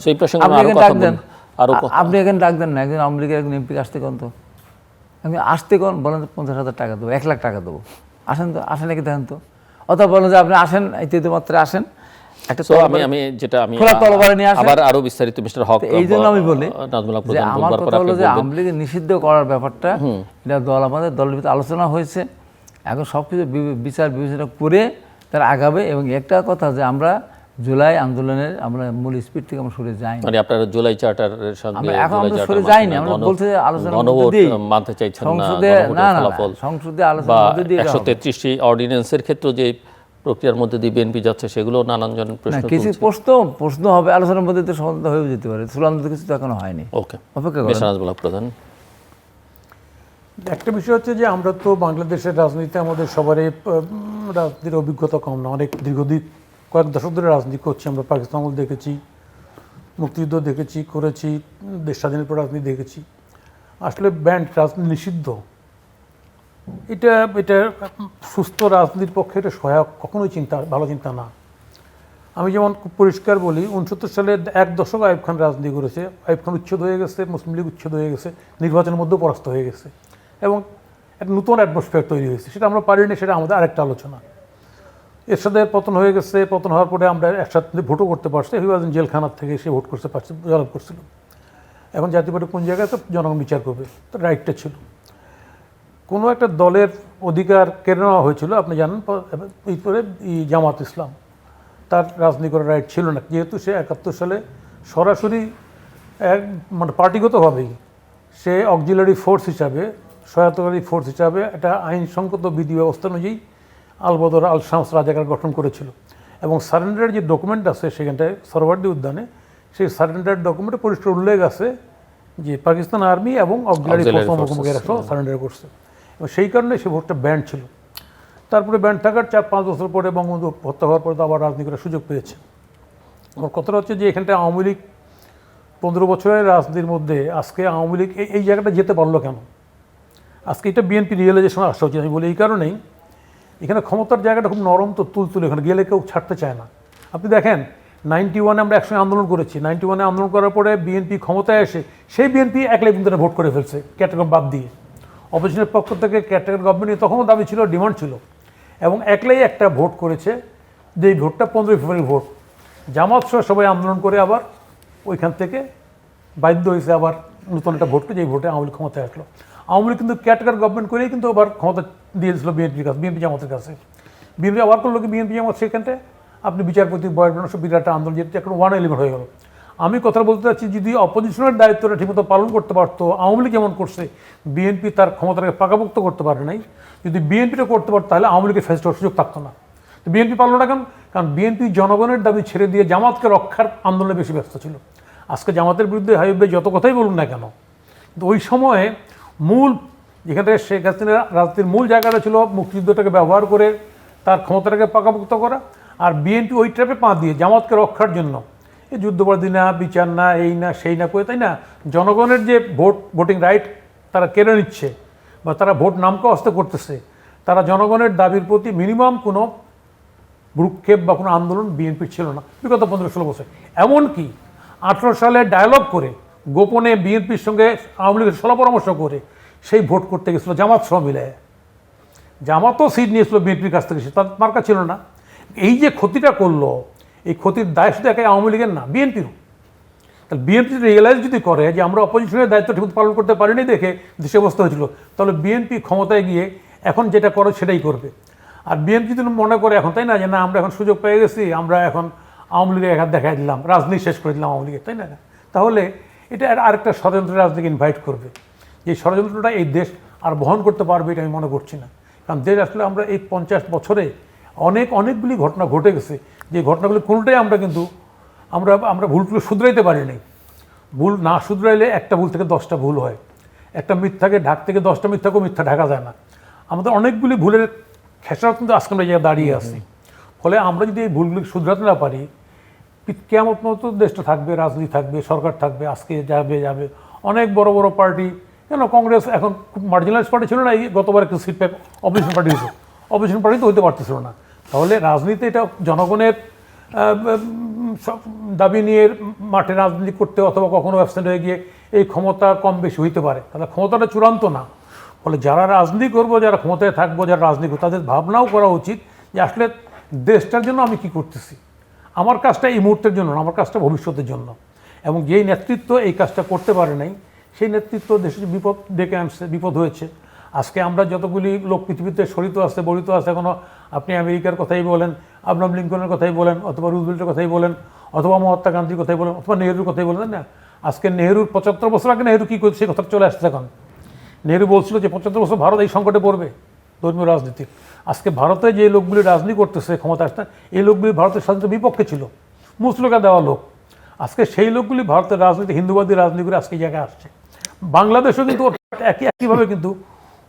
আপনি এখানে ডাক দেন না, একজন আওয়ামী লীগের একজন এমপি আসতে কন তো, আমি আসতে কন, বলেন তো 50,000 টাকা দেবো, 1 লাখ টাকা দেবো, আসেন তো, আসেন নাকি দেখেন তো। অথবা বলেন যে আপনি আসেন, এই মাত্র আসেন, আরো বিস্তারিত মিস্টার হক, এই জন্য আমি বলি যে আমার কথা হলো যে আওয়ামী লীগের নিষিদ্ধ করার ব্যাপারটা, এটা আমাদের দলের ভিতরে আলোচনা হয়েছে। এখন সব কিছু বিচার বিবেচনা করে তারা আগাবে। এবং একটা কথা যে আমরা জুলাই আন্দোলনের আমরা মূল স্পিড থেকে আমরা সরে যাই, মানে আপনারা জুলাই চার্টারের সঙ্গে এখন আমরা সরে যাইনি। আমরা বলতে আলোচনা মানতে চাইছেন না, সংসদে আলোচনা 133টি অর্ডিন্যান্সের ক্ষেত্রে যে প্রক্রিয়ার মধ্যে দিয়ে বিএনপি যাচ্ছে, সেগুলো নানানজন কিছু প্রশ্ন হবে, আলোচনার মধ্যে তো সমাধান হয়ে যেতে পারে, চূড়ান্ত কিছু তো এখনো হয়নি। ওকে, অপেক্ষা করেন। প্রধান একটা বিষয় হচ্ছে যে আমরা তো বাংলাদেশের রাজনীতিতে আমাদের সবারই রাজনীতির অভিজ্ঞতা কম না, অনেক কয়েক দশক ধরে রাজনীতি করছি আমরা। পাকিস্তান আমল দেখেছি, মুক্তিযুদ্ধ দেখেছি, করেছি, দেশ স্বাধীনের পর রাজনীতি দেখেছি। আসলে ব্যান্ড রাজনীতি নিষিদ্ধ, এটা সুস্থ রাজনীতির পক্ষে এটা সহায়ক কখনোই ভালো চিন্তা না। আমি যেমন খুব পরিষ্কার বলি, 69 সালে 1 দশক আইয়ুব খান রাজনীতি করেছে, আইয়ুব খান উচ্ছেদ হয়ে গেছে, মুসলিম লীগ উচ্ছেদ হয়ে গেছে, নির্বাচনের মধ্যেও পরাস্ত হয়ে গেছে, এবং একটা নতুন অ্যাটমসফিয়ার তৈরি হয়েছে। সেটা আমরা পারিনি, সেটা আমাদের আরেকটা আলোচনা। এরশাদের পতন হয়ে গেছে, পতন হওয়ার পরে আমরা একসাথে ভোটও করতে পারছি, হিবাজন জেলখানার থেকে সে ভোট করতে পারছে, জয়লাভ করছিল। এখন জাতীয় পার্টি কোন জায়গায় তো জনগণ বিচার করবে, তো রাইটটা ছিল। কোনো একটা দলের অধিকার কেড়ে নেওয়া হয়েছিল, আপনি জানেন, এরপরে জামাত ইসলাম, তার রাজনীতি করার রাইট ছিল না, যেহেতু সে 71 সালে সরাসরি মানে পার্টিগতভাবেই সে অক্সিলারি ফোর্স হিসাবে, সহায়তাকারী ফোর্স হিসাবে একটা আইনসঙ্গত বিধি ব্যবস্থা অনুযায়ী আলবদর আল শামস রাজাকার গঠন করেছিল। এবং সারেন্ডারের যে ডকুমেন্ট আছে সেখানটায় সরওয়ার্দী উদ্যানে, সেই সারেন্ডার ডকুমেন্টে পরিষ্কার উল্লেখ আছে যে পাকিস্তান আর্মি এবং অক্সিলারি ফোর্স মুখোমুখিরা সারেন্ডার করছে, এবং সেই কারণে সে ভোটটা ব্যান্ড ছিল। তারপরে ব্যান্ড থাকার 4-5 বছর পরে বঙ্গবন্ধু হত্যা হওয়ার পরে তো আবার রাজনীতি করার সুযোগ পেয়েছে। আমার কথাটা হচ্ছে যে এখানটায় আওয়ামী লীগ 15 বছরের রাজনীতির মধ্যে আজকে আওয়ামী লীগ এই জায়গাটা যেতে পারলো কেন? আজকে এটা বিএনপি রিয়েলাইজেশন আসা উচিত। আমি বলি এই কারণেই, এখানে ক্ষমতার জায়গাটা খুব নরম, তো তুলতুলে, এখানে গেলে কেউ ছাড়তে চায় না। আপনি দেখেন 91-এ আমরা একসঙ্গে আন্দোলন করেছি, 91-এ আন্দোলন করার পরে বিএনপি ক্ষমতায় এসে সেই বিএনপি একলাই কিন্তু ভোট করে ফেলছে ক্যাটাগরি বাদ দিয়ে। অপোজিশনের পক্ষ থেকে ক্যাটাগরি গভর্নমেন্ট তখনও দাবি ছিল, ডিমান্ড ছিল, এবং একলাই একটা ভোট করেছে, যেই ভোটটা 15 ফেব্রুয়ারি ভোট। জামাত সহ সবাই আন্দোলন করে আবার ওইখান থেকে বাধ্য হয়েছে আবার নতুন একটা ভোটকে, যেই ভোটে আওয়ামী লীগ ক্ষমতায় আসলো। আওয়ামী লীগ কিন্তু ক্যাটকার গভর্নমেন্ট করেই কিন্তু আবার ক্ষমতা দিয়ে দিয়েছিল বিএনপির কাছে, বিএনপি জামাতের কাছে। বিএনপি আবার করলো কি, বিএনপি জামাত সেখানটায় আপনি বিচারপতি বয়স সব বিরাট আন্দোলন, যেহেতু এখন 111 হয়ে গেল। আমি কথা বলতে চাচ্ছি, যদি অপোজিশনের দায়িত্বটা ঠিকমতো পালন করতে পারতো, আওয়ামী লীগ যেমন করছে, বিএনপি তার ক্ষমতাটাকে পাকাপোক্ত করতে পারে নাই। যদি বিএনপিটা করতে পারতো তাহলে আওয়ামী লীগের ফেসে হওয়ার সুযোগ থাকতো না। তো বিএনপি পারলো না কেন? কারণ বিএনপি জনগণের দাবি ছেড়ে দিয়ে জামাতকে রক্ষার আন্দোলনে বেশি ব্যস্ত ছিল। আজকে জামাতের বিরুদ্ধে হাবিব ভাই যত কথাই বলুন না কেন, কিন্তু ওই সময়ে মূল যেখান থেকে শেখ হাসিনার রাজনীতির মূল জায়গাটা ছিল মুক্তিযুদ্ধটাকে ব্যবহার করে তার ক্ষমতাটাকে পাকাপোক্ত করা, আর বিএনপি ওই ট্র্যাপে পা দিয়ে জামাতকে রক্ষার জন্য এই যুদ্ধবাদী না, বিচার না, এই না সেই না করে, তাই না, জনগণের যে ভোটিং রাইট তারা কেড়ে নিচ্ছে বা তারা ভোট নামকে হস্তে করতেছে, তারা জনগণের দাবির প্রতি মিনিমাম কোনো ভ্রুক্ষেপ বা কোনো আন্দোলন বিএনপির ছিল না বিগত 15-16 বছর। এমনকি 18 সালে ডায়ালগ করে গোপনে বিএনপির সঙ্গে আওয়ামী লীগের সলা পরামর্শ করে সেই ভোট করতে গেছিল জামাত সহ মিলে। জামাতও সিট নিয়েছিল বিএনপির কাছ থেকে, তার মার্কা ছিল না। এই যে ক্ষতিটা করলো, এই ক্ষতির দায় শুধু একাই আওয়ামী লীগের না, বিএনপিরও। তাহলে বিএনপি রিয়েলাইজ যদি করে যে আমরা অপোজিশনের দায়িত্ব ঠিক পালন করতে পারিনি দেখে দেশে অবস্থা হয়েছিল, তাহলে বিএনপি ক্ষমতায় গিয়ে এখন যেটা করে সেটাই করবে। আর বিএনপি যদি মনে করে এখন, তাই না, যে না আমরা এখন সুযোগ পেয়ে গেছি, আমরা এখন আওয়ামী লীগের এক হাত দেখাই দিলাম, রাজনীতি শেষ করে দিলাম আওয়ামী লীগের, তাই না, তাহলে এটা আরেকটা ষড়যন্ত্রের রাজনীতিকে ইনভাইট করবে। যে ষড়যন্ত্রটা এই দেশ আর বহন করতে পারবে এটা আমি মনে করছি না। কারণ দেশ আসলে আমরা এই 50 বছরে অনেকগুলি ঘটনা ঘটে গেছে, যে ঘটনাগুলি কোনোটাই আমরা কিন্তু আমরা ভুলগুলো শুধরাইতে পারি নাই। ভুল না শুধরাইলে একটা ভুল থেকে 10টা ভুল হয়, একটা মিথ্যাকে ঢাকতে থেকে 10টা মিথ্যাকেও মিথ্যা ঢাকা যায় না। আমাদের অনেকগুলি ভুলের খেসারত কিন্তু আজকে আমরা জায়গায় দাঁড়িয়ে আছি। ফলে আমরা যদি এই ভুলগুলি শুধরাতে না পারি, কেমন মতো দেশটা থাকবে, রাজনীতি থাকবে, সরকার থাকবে, আজকে যাবে অনেক বড় বড় পার্টি। কেন কংগ্রেস এখন খুব মার্জিনালাইজ পার্টি ছিল না, এই গতবার একটু সিট প্যাক অপোজিশন পার্টি হয়েছে, অপোজিশন পার্টি তো হইতে পারতেছিল না। তাহলে রাজনীতি এটা জনগণের দাবি নিয়ে মাঠে রাজনীতি করতে অথবা কখনো অ্যাবসেন্ট হয়ে গিয়ে এই ক্ষমতা কম বেশি হইতে পারে, তাহলে ক্ষমতাটা চূড়ান্ত না। ফলে যারা রাজনীতি করবো, যারা ক্ষমতায় থাকবো, যারা রাজনীতি করবো, তাদের ভাবনাও করা উচিত যে আসলে দেশটার জন্য আমি কি করতেছি। আমার কাজটা এই মুহূর্তের জন্য না, আমার কাজটা ভবিষ্যতের জন্য। এবং যেই নেতৃত্ব এই কাজটা করতে পারে নাই, সেই নেতৃত্ব দেশের বিপদ ডেকে আনছে, বিপদ হয়েছে। আজকে আমরা যতগুলি লোক পৃথিবীতে শরিত আছে, বরিত আছে, এখনও আপনি আমেরিকার কথাই বলেন, আব্রাহাম লিঙ্কনের কথাই বলেন, অথবা রুজভেল্টের কথাই বলেন, অথবা মহাত্মা গান্ধীর কথাই বলেন, অথবা নেহরুর কথাই বলেন, না, আজকে নেহরুর 75 বছর আগে নেহরু কী করছে, সেই কথা চলে আসছে। এখন নেহরু বলছিল যে 75 বছর ভারত এই সংকটে পড়বে ধর্মীয় রাজনীতির। আজকে ভারতে যে লোকগুলি রাজনীতি করতেছে ক্ষমতা আসতে, এই লোকগুলি ভারতের স্বাধীনতার বিপক্ষে ছিল, মুসলিমরা দেওয়া লোক। আজকে সেই লোকগুলি ভারতের রাজনীতি, হিন্দুবাদী রাজনীতি করে আজকে এই জায়গায় আসছে। বাংলাদেশও কিন্তু একইভাবে কিন্তু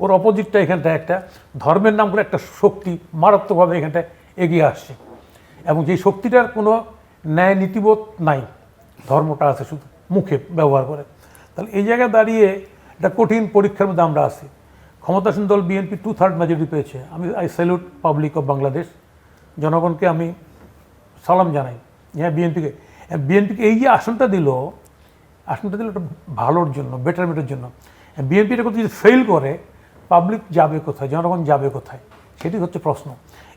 ওর অপোজিটটা এখানটায় একটা ধর্মের নাম করে একটা শক্তি মারাত্মকভাবে এখানটায় এগিয়ে আসছে, এবং যেই শক্তিটার কোনো ন্যায় নীতিবোধ নাই, ধর্মটা আছে শুধু মুখে ব্যবহার করে। তাহলে এই জায়গায় দাঁড়িয়ে একটা কঠিন পরীক্ষার মধ্যে আমরা আছি। ক্ষমতাসীন দল বিএনপি 2/3 মেজরিটি পেয়েছে। I salute public of Bangladesh, জনগণকে আমি সালাম জানাই। হ্যাঁ, বিএনপিকে এই যে আসনটা দিল একটা ভালোর জন্য, বেটারমেন্টের জন্য। বিএনপিটা যদি ফেল করে, পাবলিক যাবে কোথায়, জনগণ যাবে কোথায়, সেটি হচ্ছে প্রশ্ন।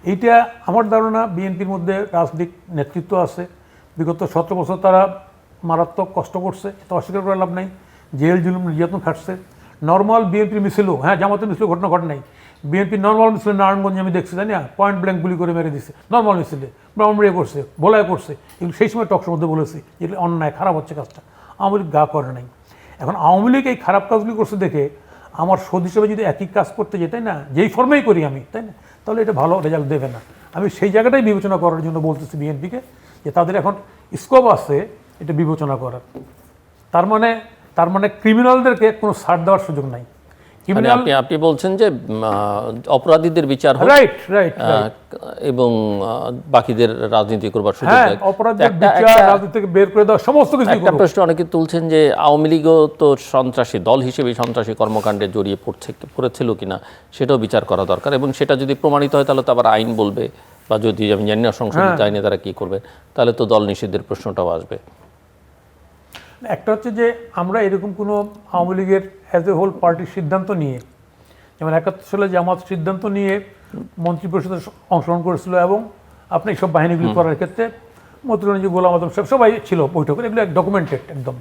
এইটা আমার ধারণা বিএনপির মধ্যে রাজনৈতিক নেতৃত্ব আছে। বিগত 17 বছর তারা মারাত্মক কষ্ট করছে, এটা অস্বীকার করে লাভ নাই। জেল জুলুম নির্যাতন খাটছে। নর্মাল বিএনপির মিছিলও, হ্যাঁ জামাতের মিছিল ঘটনা ঘটে নাই, বিএনপি নর্মাল মিছিলে নারায়ণগঞ্জে আমি দেখছি, তাই না, পয়েন্ট ব্ল্যাঙ্ক গুলি করে মেরে দিচ্ছে নর্মাল মিছিলে, ব্রাহ্মণবাড়িয়া করছে, ভোলায় করছে। এগুলো সেই সময় টকশোর মধ্যে বলেছি যেগুলো অন্যায়, খারাপ হচ্ছে কাজটা, আওয়ামী লীগ গা করে নাই। এখন আওয়ামী লীগ এই খারাপ কাজগুলি করছে দেখে আমার শোধ হিসেবে যদি একই কাজ করতে যাই, তাই না, যেই ফর্মেই করি আমি, তাই না, তাহলে এটা ভালো রেজাল্ট দেবে না। আমি সেই জায়গাটাই বিবেচনা করার জন্য বলতেছি বিএনপিকে, যে তাদের এখন স্কোপ আছে এটা বিবেচনা করার। তার মানে ক্রিমিনালদেরকে কোনো ছাড় দেওয়ার সুযোগ নাই। আপনি বলছেন যে অপরাধীদের বিচার হোক, রাইট, এবং বাকিদের রাজনীতি করবার সুযোগ হ্যাঁ, দেয়। অপরাধীদের বিচার, রাজনীতি থেকে বের করে দেওয়া, সমস্ত কিছু। একটা প্রশ্ন অনেকে তুলছেন যে আওয়ামী লীগও তো সন্ত্রাসী দল হিসেবে সন্ত্রাসী কর্মকাণ্ডে জড়িয়ে পড়েছিল কিনা সেটাও বিচার করা দরকার, এবং সেটা যদি প্রমাণিত হয় তাহলে তো আবার আইন বলবে, বা যদি আমি জানি না সংশোধিত আইনে তারা কী করবে, তাহলে তো দল নিষিদ্ধের প্রশ্নটাও আসবে। একটা হচ্ছে যে আমরা এরকম কোনো আওয়ামী লীগের অ্যাজ এ হোল পার্টির সিদ্ধান্ত নিয়ে, যেমন 71 সালে জামাত সিদ্ধান্ত নিয়ে মন্ত্রিপরিষদে অংশগ্রহণ করেছিল, এবং আপনি এইসব বাহিনীগুলি করার ক্ষেত্রে মতিউর গোলাম আজম সাহেব সবাই ছিল বৈঠকে, এগুলো ডকুমেন্টেড একদম।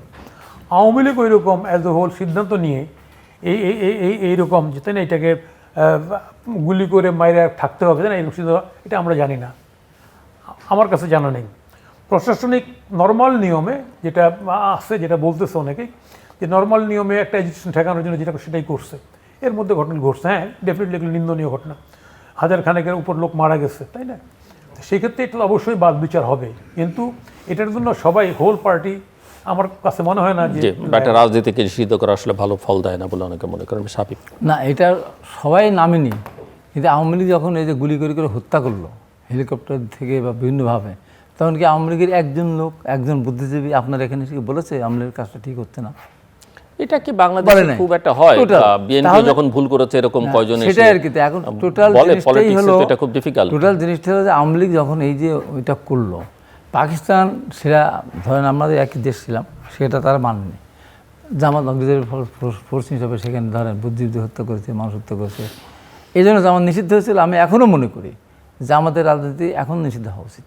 আওয়ামী লীগ ওই রকম অ্যাজ এ হোল সিদ্ধান্ত নিয়ে এইরকম যে তাই না, এটাকে গুলি করে মাইরে থাকতে হবে, তাই না, এরকম এটা আমরা জানি না, আমার কাছে জানা নেই। প্রশাসনিক নর্মাল নিয়মে যেটা আছে, যেটা বলতেছে অনেকেই, যে নর্মাল নিয়মে একটা এজিটেশন ঠেকানোর জন্য যেটা সেটাই করছে, এর মধ্যে ঘটনা ঘটছে, হ্যাঁ ডেফিনেটলি এগুলো নিন্দনীয় ঘটনা, হাজার খানেকের উপর লোক মারা গেছে, তাই না, সেই ক্ষেত্রে এটা অবশ্যই বাদ বিচার হবে, কিন্তু এটার জন্য সবাই হোল পার্টি আমার কাছে মনে হয় না যে একটা রাজনীতিকে নিষিদ্ধ করা আসলে ভালো ফল দেয় না বলে অনেকে মনে করেন। সাবিক না, এটা সবাই নামেনি, কিন্তু আওয়ামী লীগ যখন এই যে গুলি করে করে হত্যা করলো হেলিকপ্টার থেকে বা বিভিন্নভাবে, তখন কি আওয়ামী লীগের একজন লোক, একজন বুদ্ধিজীবী আপনার এখানে এসে বলেছে আওয়ামী লীগের কাজটা ঠিক হচ্ছে না? এটা কি বাংলাদেশে খুব একটা হয়? বিএনপি যখন ভুল করেছে এরকম কয়জন এসে সেটাই আর কি। এখন টোটাল জিনিসটাই হলো, এটা খুব ডিফিকাল্ট। টোটাল জিনিসটা হলো যে আওয়ামী লীগ যখন এই যে ওইটা করলো, পাকিস্তান সেটা ধরেন আমাদের একই দেশ ছিলাম, সেটা তারা মানেনি। জামাত অগ্নিদের ফোর্স হিসাবে সেখানে ধরেন বুদ্ধিজীবী হত্যা করেছে, মানুষ হত্যা করেছে, এই জন্য জামাত নিষিদ্ধ হয়েছিল। আমি এখনও মনে করি জামাতের রাজনীতি এখন নিষিদ্ধ হওয়া উচিত।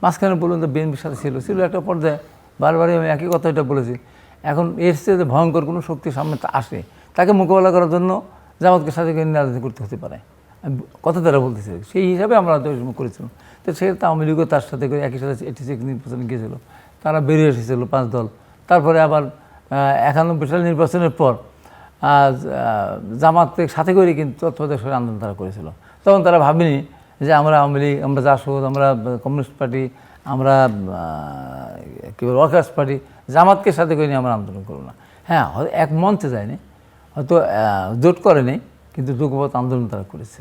মাঝখানে বলুন তো বিএনপির সাথে ছিল একটা পর্যায়ে, বারবারই আমি একই কথা এটা বলেছি। এখন এর চেয়ে ভয়ঙ্কর কোনো শক্তি সামনে আসে, তাকে মোকাবেলা করার জন্য জামাতকে সাথে রাজনীতি করতে হতে পারে, কথা তারা বলতেছে, সেই হিসাবে আমরা করেছিলাম। তো সেটা আওয়ামী লীগও তার সাথে করে একই সাথে 86 নির্বাচনে গিয়েছিল, তারা বেরিয়ে এসেছিল 5 দল। তারপরে আবার 91 সাল নির্বাচনের পর জামাতের সাথে করে কিন্তু তত্ত্বাবধায়ক আন্দোলন তারা করেছিল। তখন তারা ভাবেনি যে আমরা আওয়ামী লীগ, আমরা জাসদ, আমরা কমিউনিস্ট পার্টি, আমরা কী বল ওয়ার্কার্স পার্টি, জামাতকে সাথে করে নিয়ে আমরা আন্দোলন করবো না। হ্যাঁ, এক মঞ্চে যায়নি, হয়তো জোট করেনি, কিন্তু যুগপৎ আন্দোলন তারা করেছে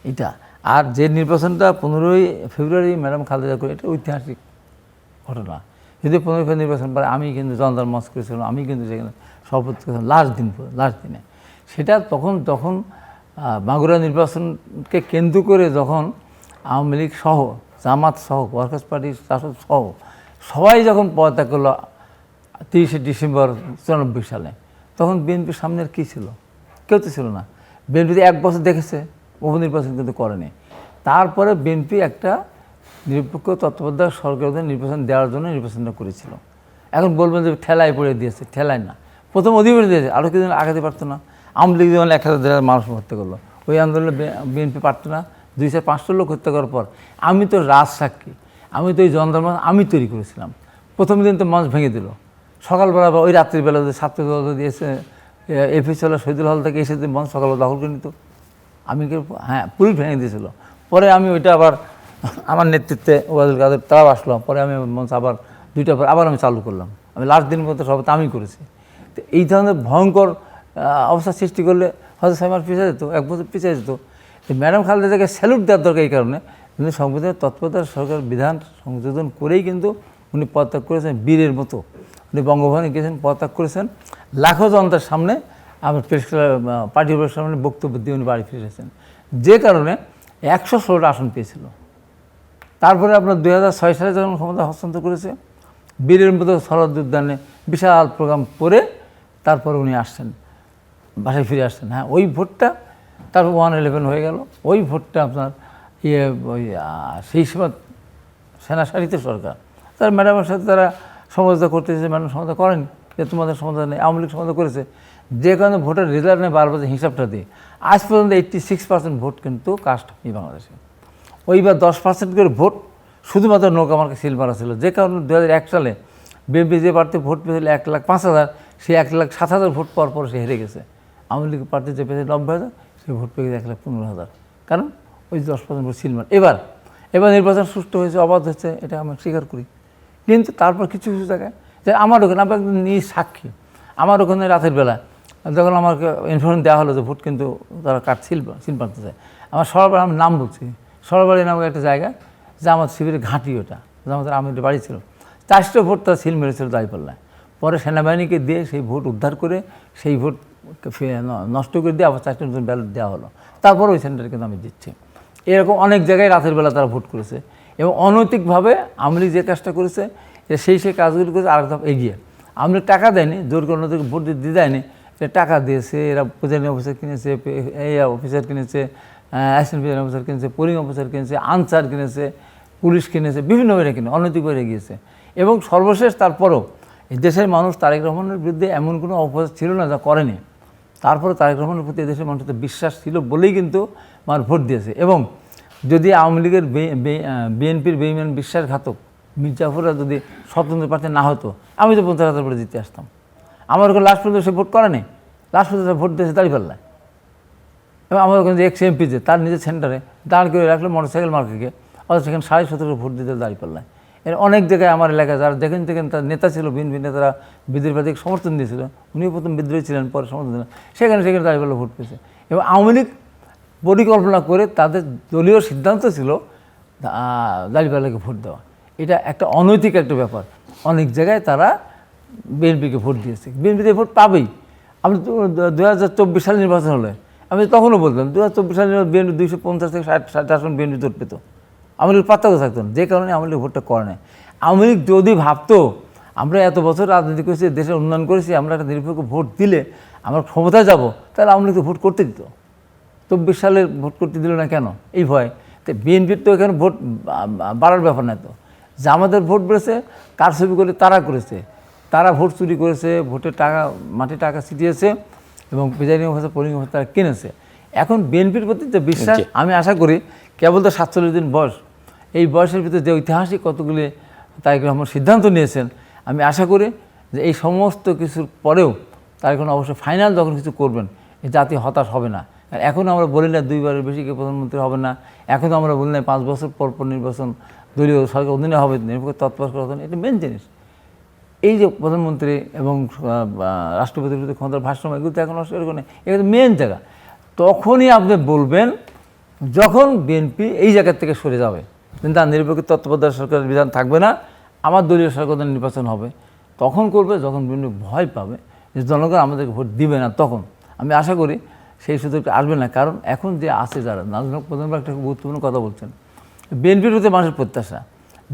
এটা। আর যে নির্বাচনটা 15ই ফেব্রুয়ারি ম্যাডাম খালেদা করে, এটা ঐতিহাসিক ঘটনা। যদি 15 ফেব্রুয়ারি নির্বাচন পরে আমি কিন্তু জনতার মঞ্চ করেছিলাম, আমি কিন্তু সেখানে শপথ করেছিলাম লাস্ট দিনে। সেটা তখন মাগুরা নির্বাচনকে কেন্দ্র করে যখন আওয়ামী লীগ সহ, জামাত সহ, ওয়ার্কার্স পার্টি শাসক সহ সবাই যখন পদত্যাগ করলো 30শে ডিসেম্বর 94 সালে, তখন বিএনপির সামনে আর কী ছিল? কেউ তো ছিল না। বিএনপি 1 বছর দেখেছে, উপনির্বাচন কিন্তু করেনি। তারপরে বিএনপি একটা নিরপেক্ষ তত্ত্বাবধায়ক সরকারের নির্বাচন দেওয়ার জন্য নির্বাচনটা করেছিল। এখন বলবেন যে ঠেলায় পড়ে দিয়েছে, ঠেলায় না, প্রথম অধিবেশন দিয়েছে, আরও কিছুদিন আগাতে পারতো না। আওয়ামী লীগ যেমন 1000 মানুষ হত্যা করলো, ওই আন্দোলনে বিএনপি পারতো না। 200-500 লোক হত্যা করার পর আমি তো রাজসাক্ষী, আমি তো এই জনধর্ম আমি তৈরি করেছিলাম। প্রথম দিন তো মঞ্চ ভেঙে দিল, সকালবেলা বা ওই রাত্রিবেলা যে ছাত্রদল দিয়েছে এফিস হল শহীদুল হল থেকে এসে মঞ্চ সকালবেলা দখল করে নিত, আমি হ্যাঁ পুরো ভেঙে দিয়েছিল। পরে আমি ওইটা আবার আমার নেতৃত্বে ওয়াদুল কাদের তারাও আসলো, পরে আমি মঞ্চ আবার 2টা পর আবার আমি চালু করলাম। আমি লাস্ট দিন মতো সব আমি করেছি। তো এই ধরনের ভয়ঙ্কর অবস্থা সৃষ্টি করলে হয়তো 6 মাস পিছিয়ে যেত, 1 বছর পিছিয়ে যেত। ম্যাডাম খালেদাকে স্যালুট দেওয়ার দরকার এই কারণে, কিন্তু সংবিধানের তৎপরতার সরকার বিধান সংশোধন করেই কিন্তু উনি পদত্যাগ করেছেন বীরের মতো। উনি বঙ্গভবনে গিয়েছেন, পদত্যাগ করেছেন, লাখো জনতার সামনে আমার প্রেস পার্টি অফিসের সামনে বক্তব্য দিয়ে উনি বাড়ি ফিরেছেন, যে কারণে 116টা আসন পেয়েছিল। তারপরে আপনার 2006 সালে যখন ক্ষমতা হস্তান্তর করেছে, বীরের মতো শরৎ উদ্যানে বিশাল প্রোগ্রাম করে তারপরে উনি আসছেন, বাসায় ফিরে আসছেন। হ্যাঁ, ওই ভোটটা তারপর 111 হয়ে গেল। ওই ভোটটা আপনার ওই সেই সময় সেনা সারিতে সরকার, তার ম্যাডামের সাথে তারা সমঝোতা করতেছে, ম্যাডাম সমঝোতা করেনি যে তোমাদের সমঝোতা নেই, আওয়ামী লীগ সমঝোতা করেছে, যে কারণে ভোটের রেজাল্ট নেই বারবার হিসাবটা দিয়ে আজ পর্যন্ত 86% ভোট কিন্তু কাস্ট হয়নি বাংলাদেশে। ওইবার 10% করে ভোট শুধুমাত্র নৌকা মার্কা সিল মারা ছিল, যে কারণে 2001 সালে বিএনপি যে প্রার্থী ভোট পেয়েছিল 1,05,000, সেই 1,07,000 ভোট পাওয়ার পর সে হেরে গেছে। আওয়ামী লীগ প্রার্থী যে পেয়েছে 90,000, সে ভোট পেয়ে গেছে 1,15,000, কারণ ওই 10% ভোট সিল মারা। এবার নির্বাচন সুষ্ঠু হয়েছে, অবাধ হচ্ছে, এটা আমরা স্বীকার করি। কিন্তু তারপর কিছু কিছু জায়গায়, যে আমার ওখানে আপনার নিজ সাক্ষী, আমার ওখানে রাতের বেলা যখন আমাকে ইনফরমেশন দেওয়া হলো যে ভোট কিন্তু তারা সিল মারতে চায়, আমার সরবাড়ি, আমি নাম বলছি, সরবাড়ি নামক একটা জায়গা, জামাত শিবিরের ঘাঁটি, ওটা জামাতের আমির বাড়ি ছিল, 4টা ভোট তারা সিল মেরেছিল দাঁড়িপাল্লায়। পরে সেনাবাহিনীকে দিয়ে সেই ভোট উদ্ধার করে সেই ভোট নষ্ট করে দিয়ে আবার 4টা নতুন ব্যালট দেওয়া হলো, তারপর ওই সেন্টারে কিন্তু আমি দিচ্ছি। এরকম অনেক জায়গায় রাতের বেলা তারা ভোট করেছে, এবং অনৈতিকভাবে আওয়ামী লীগ যে কাজটা করেছে সেই কাজগুলি করেছে আর একদম এগিয়ে। আওয়ামী লীগ টাকা দেয়নি, জোর করে অন্যদেরকে ভোট দিয়ে দেয়নি, টাকা দিয়েছে, এরা প্রিজাইডিং অফিসার কিনেছে, অফিসার কিনেছে, অ্যাসিস্ট্যান্ট প্রিজাইডিং অফিসার কিনেছে, পোলিং অফিসার কিনেছে, আনসার কিনেছে, পুলিশ কিনেছে, বিভিন্নভাবে কিনে অনৈতিকভাবে গিয়েছে। এবং সর্বশেষ তারপরও এই দেশের মানুষ তারেক রহমানের বিরুদ্ধে এমন কোনো অপরাধ ছিল না যা করেনি। তারপরে তারেক রহমানের প্রতি এদেশের মানুষের বিশ্বাস ছিল বলেই কিন্তু আমার ভোট দিয়েছে। এবং যদি আওয়ামী লীগের বিএনপির বেঈমান বিশ্বাসঘাতক মির্জাফররা যদি স্বতন্ত্র প্রার্থী না হতো, আমি তো 50,000 ভোটে জিতে আসতাম। আমার ওখানে লাস্ট পর্যন্ত সে ভোট করে নেই, লাস্ট পর্যন্ত ভোট দিয়েছে দাঁড়িপাল্লায়। এবং আমার ওখানে যে এক্স এমপি যে তার নিজের সেন্টারে দাঁড় করে রাখলো মোটরসাইকেল মার্কেটকে, অথচ সেখানে 17.5 ভোট দিতে দাঁড়িপাল্লায়। এর অনেক জায়গায় আমার এলাকায় যারা দেখেন তার নেতা ছিল, বিএনপি নেতারা বিদ্রোহী প্রার্থীকে সমর্থন দিয়েছিল, উনিও প্রথম বিদ্রোহী ছিলেন, পরে সমর্থন দিলেন, সেখানে দাঁড়িপাল্লা ভোট পেয়েছে। এবং আওয়ামী লীগ পরিকল্পনা করে তাদের দলীয় সিদ্ধান্ত ছিল দাঁড়িপাল্লাকে ভোট দেওয়া। এটা একটা অনৈতিক একটা ব্যাপার। অনেক জায়গায় তারা বিএনপিকে ভোট দিয়েছে, বিএনপিতে ভোট পাবেই। আমি 2024 সালে নির্বাচন হলে আমি তখনও বলতাম 2024 সালে বিএনপি 250 থেকে 60 আসন বিএনপি জোট পেত, আওয়ামী লীগ পাত্তাও থাকতো না। যে কারণে আওয়ামী লীগ ভোটটা করে নেয়। আওয়ামী লীগ যদি ভাবতো আমরা এত বছর রাজনীতি করেছি, দেশের উন্নয়ন করেছি, আমরা একটা নিরপেক্ষ ভোট দিলে আমরা ক্ষমতায় যাব, তাহলে আওয়ামী লীগ তো ভোট করতে দিত। 24 সালে ভোট করতে দিল না কেন? এই ভয়। তো বিএনপির তো এখানে ভোট বাড়ার ব্যাপার না তো, যে আমাদের ভোট বেড়েছে কারচুপি করে তারা করেছে, তারা ভোট চুরি করেছে, ভোটের টাকা মাটির টাকা ছিটিয়েছে এবং প্রিজাইডিং অফিসার পোলিং অফিসার তারা কিনেছে। এখন বিএনপির প্রতি যে বিশ্বাস, আমি আশা করি কেবল তো 47 দিন বয়স, এই বয়সের ভিতরে যে ঐতিহাসিক কতগুলি তারেক রহমান সিদ্ধান্ত নিয়েছেন, আমি আশা করি যে এই সমস্ত কিছুর পরেও তারেক রহমান অবশ্যই ফাইনাল যখন কিছু করবেন, এই জাতি হতাশ হবে না। আর এখন আমরা বলি না 2 বারের বেশি কেউ প্রধানমন্ত্রী হবে না, এখন আমরা বলি না 5 বছর পর পর নির্বাচন দলীয় সরকার অধীনে হবে, নিরপেক্ষ তৎপর করা হবে। এটা মেন জিনিস। এই যে প্রধানমন্ত্রী এবং রাষ্ট্রপতির বিরুদ্ধে ক্ষমতার ভারসাম্য, এগুলো তো এখন অস্বীকার করে, এগুলো মেন জায়গা। তখনই আপনি বলবেন যখন বিএনপি এই জায়গার থেকে সরে যাবে, কিন্তু আর নিরপেক্ষ তত্ত্বাবধায়ক সরকারের বিধান থাকবে না, আমার দলীয় সরকার নির্বাচন হবে, তখন করবে যখন বিএনপি ভয় পাবে যে জনগণ আমাদেরকে ভোট দিবে না। তখন আমি আশা করি সেই সুযোগটা আসবে না। কারণ এখন যে আছে যারা নাজমুল প্রধানমন্ত্রী একটা গুরুত্বপূর্ণ কথা বলছেন, বিএনপির প্রতি মানুষের প্রত্যাশা,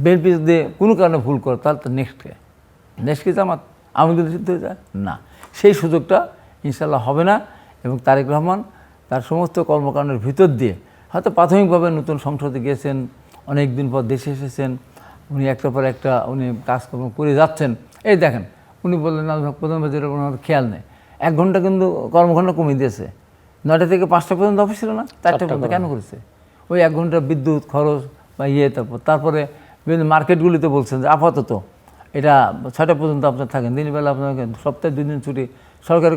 বিএনপি যদি কোনো কারণে ভুল করে তাহলে তো নেক্সট কি জামাত আওয়ামী লীগ সিদ্ধ হয়ে যায় না, সেই সুযোগটা ইনশাল্লাহ হবে না। এবং তারেক রহমান তার সমস্ত কর্মকাণ্ডের ভিতর দিয়ে হয়তো প্রাথমিকভাবে নতুন সংসদে গিয়েছেন, অনেক দিন পর দেশে এসেছেন, উনি একটার পর একটা উনি কাজকর্ম করে যাচ্ছেন। এই দেখেন উনি বললেন প্রধানমন্ত্রীর ওনার খেয়াল নেই, 1 ঘন্টা কিন্তু কর্মঘণ্টা কমিয়ে দিয়েছে, 9টা থেকে 5টা পর্যন্ত অফিস ছিল না, 4টা পর্যন্ত কেন করেছে? ওই 1 ঘন্টা বিদ্যুৎ খরচ বা তারপরে বিভিন্ন মার্কেটগুলিতে বলছেন যে আপাতত এটা 6টা পর্যন্ত আপনার থাকেন, দিনের বেলা আপনাকে সপ্তাহে 2 দিন ছুটি, সরকারি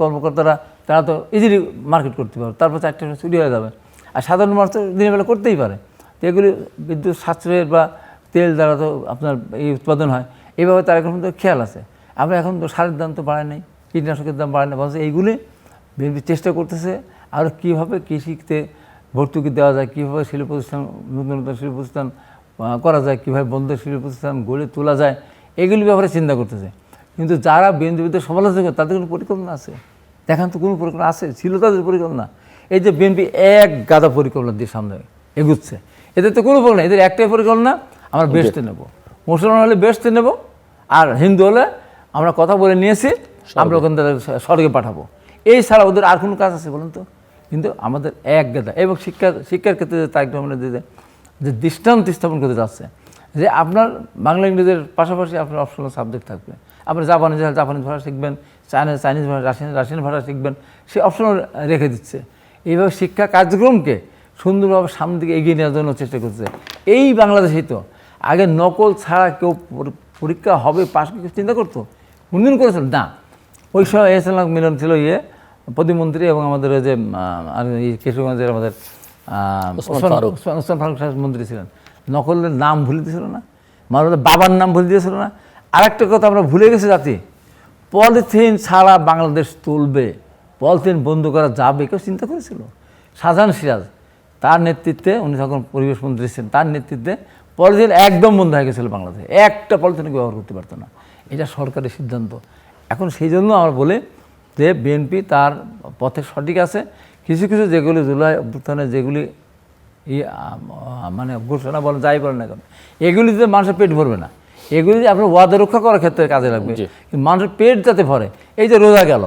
কর্মকর্তারা তারা তো ইজিলি মার্কেট করতে পারে, তারপর 4টা ছুটি হয়ে যাবে। আর সাধারণ মানুষ তো দিনের বেলা করতেই পারে। তো এগুলি বিদ্যুৎ সাশ্রয়ের বা তেল দ্বারা তো আপনার এই উৎপাদন হয়, এইভাবে তার এখন তো খেয়াল আছে। আমরা এখন তো সারের দাম তো বাড়ায় নাই, কীটনাশকের দাম বাড়ায় না, বলছে এইগুলি বিএনপি চেষ্টা করতেছে আরও কীভাবে কৃষিতে ভর্তুকি দেওয়া যায়, কীভাবে শিল্প প্রতিষ্ঠান নতুন নতুন শিল্প প্রতিষ্ঠান করা যায়, কীভাবে বন্ধ শিল্প প্রতিষ্ঠান গড়ে তোলা যায়, এগুলি ব্যাপারে চিন্তা করতেছে। কিন্তু যারা বিএনপির সমালোচনা করে তাদের কোনো পরিকল্পনা আছে? দেখান তো কোনো পরিকল্পনা আছে, ছিল তাদের পরিকল্পনা? এই যে বিএনপি এক গাদা পরিকল্পনা দিয়ে সামনে এগুচ্ছে, এদের তো কোনো পরিকল্পনা, এদের একটাই পরিকল্পনা, আমরা বেহেশতে নেব, মুসলমান হলে বেহেশতে নেব, আর হিন্দু হলে আমরা কথা বলে নিয়েছি আমরা ওখান থেকে স্বর্গে পাঠাবো। এই ছাড়া ওদের আর কোনো কাজ আছে বলুন তো? কিন্তু আমাদের এক গাদা। এবং শিক্ষার ক্ষেত্রে তারেক রহমানের যে দৃষ্টান্ত স্থাপন করতে যাচ্ছে যে আপনার বাংলা ইংরেজির পাশাপাশি আপনার অপশনাল সাবজেক্ট থাকবে, আপনি জাপানিজ ভাষা শিখবেন, চাইনিজ ভাষা, রাশিয়ান ভাষা শিখবেন, সে অপশনাল রেখে দিচ্ছে। এইভাবে শিক্ষা কার্যক্রমকে সুন্দরভাবে সামনের দিকে এগিয়ে নেওয়ার জন্য চেষ্টা করছে। এই বাংলাদেশেই তো আগে নকল ছাড়া কেউ পরীক্ষা হবে পাশ চিন্তা করতো? কোনদিন করেছিল না। ওই সময় এসএলএম মিলন ছিল প্রতিমন্ত্রী এবং আমাদের যে আর কিশোরগঞ্জের আমাদের ওসমান ফারুক সাহেব মন্ত্রী ছিলেন, নকলের নাম ভুলে দিয়েছিল না, মানুষের বাবার নাম ভুলে দিয়েছিল না। আরেকটা কথা আমরা ভুলে গেছি জাতি, পলিথিন ছাড়া বাংলাদেশ চলবে, পলিথিন বন্ধ করা যাবে, কেউ চিন্তা করেছিল? শাহজাহান সিরাজ তার নেতৃত্বে, উনি যখন পরিবেশ মন্ত্রী ছিলেন, তার নেতৃত্বে পলিথিন একদম বন্ধ হয়ে গেছিলো বাংলাদেশে, একটা পলিথিন ব্যবহার করতে পারতো না। এটা সরকারের সিদ্ধান্ত। এখন সেই জন্য আমরা বলি যে বিএনপি তার পথে সঠিক আছে। কিছু কিছু যেগুলি জুলাই অভ্যুত্থানে যেগুলি মানে ঘোষণা বলেন যাই বলেন না কেন, এগুলিতে মানুষের পেট ভরবে না, এগুলি আপনার ওয়াদা রক্ষা করার ক্ষেত্রে কাজে লাগবে, কিন্তু মানুষের পেট যাতে ভরে। এই যে রোজা গেল,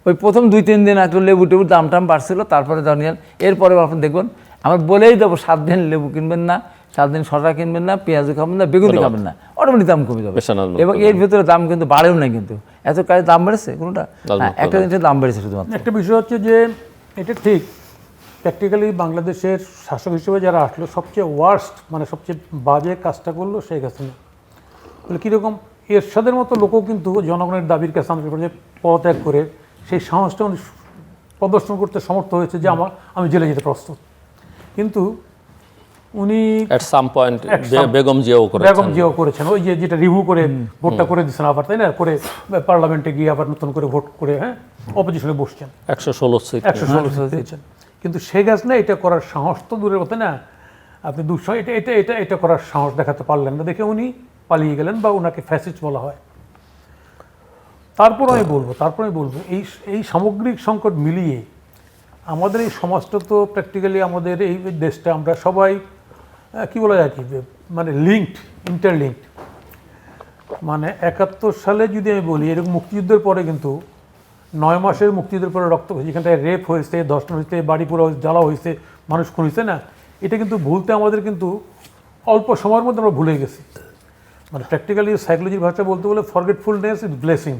ওই প্রথম 2-3 দিন একটা লেবু টেবুর দাম টাম বাড়ছিল, তারপরে জানিয়েন এরপরে আপনি দেখবেন আমরা বলেই দেবো 7 দিন লেবু কিনবেন না, 7 দিন শসা কিনবেন না, পেঁয়াজও খাবেন না, বেগুনি খাবেন না, অটোমেটিক দাম কমে যাবে। এবং এর ভিতরে দাম কিন্তু বাড়েও না, কিন্তু এত কাজের দাম বেড়েছে কোনোটা? লালমাটিয়া একটা জিনিসের দাম বেড়েছে শুধুমাত্র। একটা বিষয় হচ্ছে যে এটা ঠিক, প্র্যাকটিক্যালি বাংলাদেশের শাসক হিসেবে যারা আসলো সবচেয়ে ওয়ার্স্ট মানে সবচেয়ে বাজে কাজটা করলো শেখ হাসিনা। বলে কীরকম, এরশাদের মতো লোকও কিন্তু জনগণের দাবির কাছে আমাদের পদত্যাগ করে সেই সাহসটা উনি প্রদর্শন করতে সমর্থ হয়েছে যে আমি জেলে যেতে প্রস্তুত। কিন্তু উনি এট সাম পয়েন্ট বেগম জিয়াও করেছেন ওই যে যেটা রিভিউ করে ভোটটা করে দিচ্ছেন আবার, তাই না, করে পার্লামেন্টে গিয়ে আবার নতুন করে ভোট করে অপোজিশনে বসছেন 116 সিট। 116 দিয়েছেন। কিন্তু শেখ হাসিনা এটা করার সাহস তো দূরের কথা না, আপনি এটা করার সাহস দেখাতে পারলেন না, দেখে উনি পালিয়ে গেলেন বা ওনাকে ফ্যাসিস্ট বলা হয়। তারপর আমি বলবো এই সামগ্রিক সংকট মিলিয়ে আমাদের এই সমাজটা তো প্র্যাকটিক্যালি আমাদের এই দেশটা আমরা সবাই কি বলা যায় কি মানে ইন্টারলিঙ্কড। মানে 71 সালে যদি আমি বলি এরকম মুক্তিযুদ্ধের পরে কিন্তু 9 মাসের মুক্তিযুদ্ধের পরে রক্ত হয়েছে, যেখানটায় রেপ হয়েছে, ধর্ষণ হয়েছে, বাড়ি পুরো জ্বালা হয়েছে, মানুষ খুন হয়েছে না, এটা কিন্তু ভুলতে আমাদের কিন্তু অল্প সময়ের মধ্যে আমরা ভুলে গেছি। মানে প্র্যাকটিক্যালি সাইকোলজির ভাষা বলতে বলে ফরগেটফুলনেস ইজ ব্লেসিং।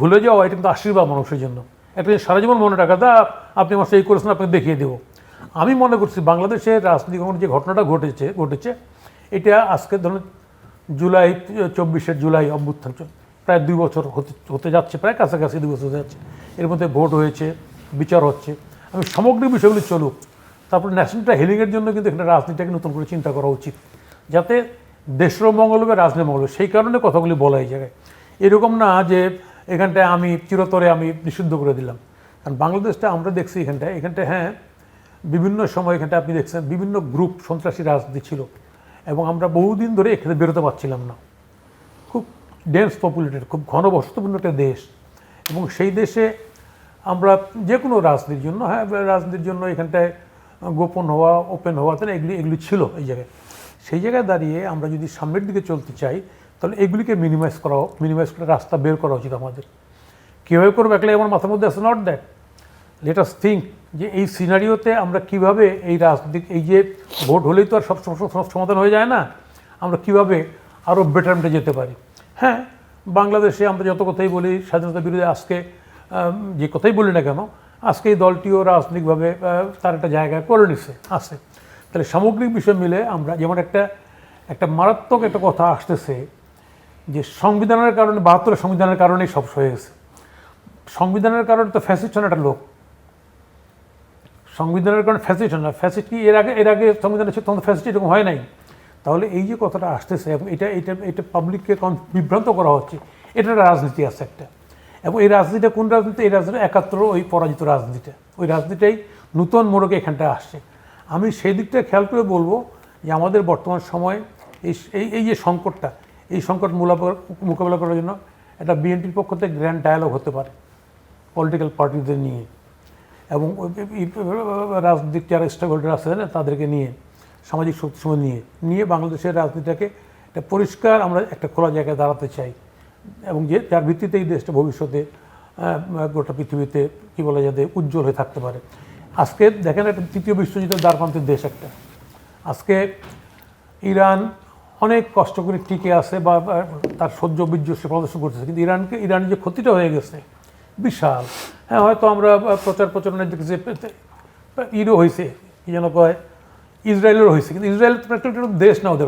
ভুলে যাওয়া এটা কিন্তু আশীর্বাদ মানুষের জন্য। একটা সারা জীবন মনে রাখা, আপনি আমার সেই করেছেন, আপনাকে দেখিয়ে দেবো। আমি মনে করছি বাংলাদেশের রাজনীতি যে ঘটনাটা ঘটেছে এটা আজকে ধরুন জুলাই 24 জুলাই অভ্যুত্থান প্রায় 2 বছর হতে যাচ্ছে, প্রায় কাছাকাছি 2 বছর হতে যাচ্ছে। এর মধ্যে ভোট হয়েছে, বিচার হচ্ছে, আমি সামগ্রিক বিষয়গুলি চলুক। তারপর ন্যাশনালটা হিলিংয়ের জন্য কিন্তু এখানে রাজনীতিটাকে নতুন করে চিন্তা করা উচিত, যাতে দেশেরও মঙ্গল হবে, রাজনীতির মঙ্গল হবে। সেই কারণে কথাগুলি বলা এই জায়গায়। এরকম না যে এখানটায় আমি চিরতরে আমি নিষিদ্ধ করে দিলাম। কারণ বাংলাদেশটা আমরা দেখছি এখানটায় হ্যাঁ বিভিন্ন সময় এখানটায় আপনি দেখছেন বিভিন্ন গ্রুপ সন্ত্রাসী রাজনীতি ছিল এবং আমরা বহুদিন ধরে এখানে বেরোতে পারছিলাম না। খুব ডেন্স পপুলেটেড, খুব ঘনবসতিপূর্ণ একটা দেশ, এবং সেই দেশে আমরা যে কোনো রাজনীতির জন্য এখানটায় গোপন হওয়া, ওপেন হওয়া, তাহলে এগুলি ছিল এই জায়গায়। সেই জায়গায় দাঁড়িয়ে আমরা যদি সামনের দিকে চলতে চাই তাহলে এগুলিকে মিনিমাইজ করে রাস্তা বের করা উচিত আমাদের। কীভাবে করবো একলাই আমার মাথার মধ্যে আছে not that, let us think যে এই সিনারিওতে আমরা কিভাবে এই রাজনীতিক এই যে ভোট হলেই তো আর সব সমাধান হয়ে যায় না, আমরা কিভাবে আরও বেটারমেন্টে যেতে পারি। হ্যাঁ, বাংলাদেশে আমরা যত কথাই বলি স্বাধীনতা বিরোধী, আজকে যে কথাই বলি না কেন, আজকে এই দলটিও রাজনৈতিকভাবে তার একটা জায়গায় করে নিচ্ছে আছে। তাহলে সামগ্রিক বিষয় মিলে আমরা যেমন একটা মারাত্মক একটা কথা আসতেছে যে সংবিধানের কারণে 72 সংবিধানের কারণেই সব হয়ে গেছে। সংবিধানের কারণে তো ফ্যাসিস্ট হন একটা লোক, সংবিধানের কারণে ফ্যাসিস্ট হন না। ফ্যাসিস্ট কি এর আগে সংবিধানে ছিল তখন ফ্যাসিস্ট এরকম হয় নাই। তাহলে এই যে কথাটা আসতেছে এবং এটা পাবলিককে বিভ্রান্ত করা হচ্ছে, এটা রাজনীতি আছে একটা। এবং এই রাজনীতিটা কোন রাজনীতি? এই রাজনীতি 71 ওই পরাজিত রাজনীতিটা, ওই রাজনীতিটাই নূতন মোড়কে এখানটায় আসছে। আমি সেই দিকটা খেয়াল করে বলবো যে আমাদের বর্তমান সময়ে এই যে সংকটটা, এই সংকট মোকাবেলা করার জন্য একটা বিএনপির পক্ষ থেকে গ্র্যান্ড ডায়ালগ হতে পারে পলিটিক্যাল পার্টিদের নিয়ে, এবং রাজনৈতিক যারা স্টেক হোল্ডার আছে না তাদেরকে নিয়ে, সামাজিক শক্তিসমূহ নিয়ে বাংলাদেশের রাজনীতিটাকে একটা পরিষ্কার আমরা একটা খোলা জায়গায় দাঁড়াতে চাই, এবং যার ভিত্তিতে এই দেশটা ভবিষ্যতে গোটা পৃথিবীতে কী বলা যাতে উজ্জ্বল হয়ে থাকতে পারে। আজকে দেখেন একটা তৃতীয় বিশ্বযুদ্ধের দ্বারপ্রান্তের দেশ একটা, আজকে ইরান অনেক কষ্ট করে টিকে আছে বা তার সহ্য বীর্য সে প্রদর্শন করতেছে, কিন্তু ইরানের যে ক্ষতিটা হয়ে গেছে বিশাল। হ্যাঁ, হয়তো আমরা প্রচারণার দিকে যে হয়েছে কি যেন কয় ইসরায়েলেরও হয়েছে, কিন্তু ইসরায়েল দেশ না ওদের,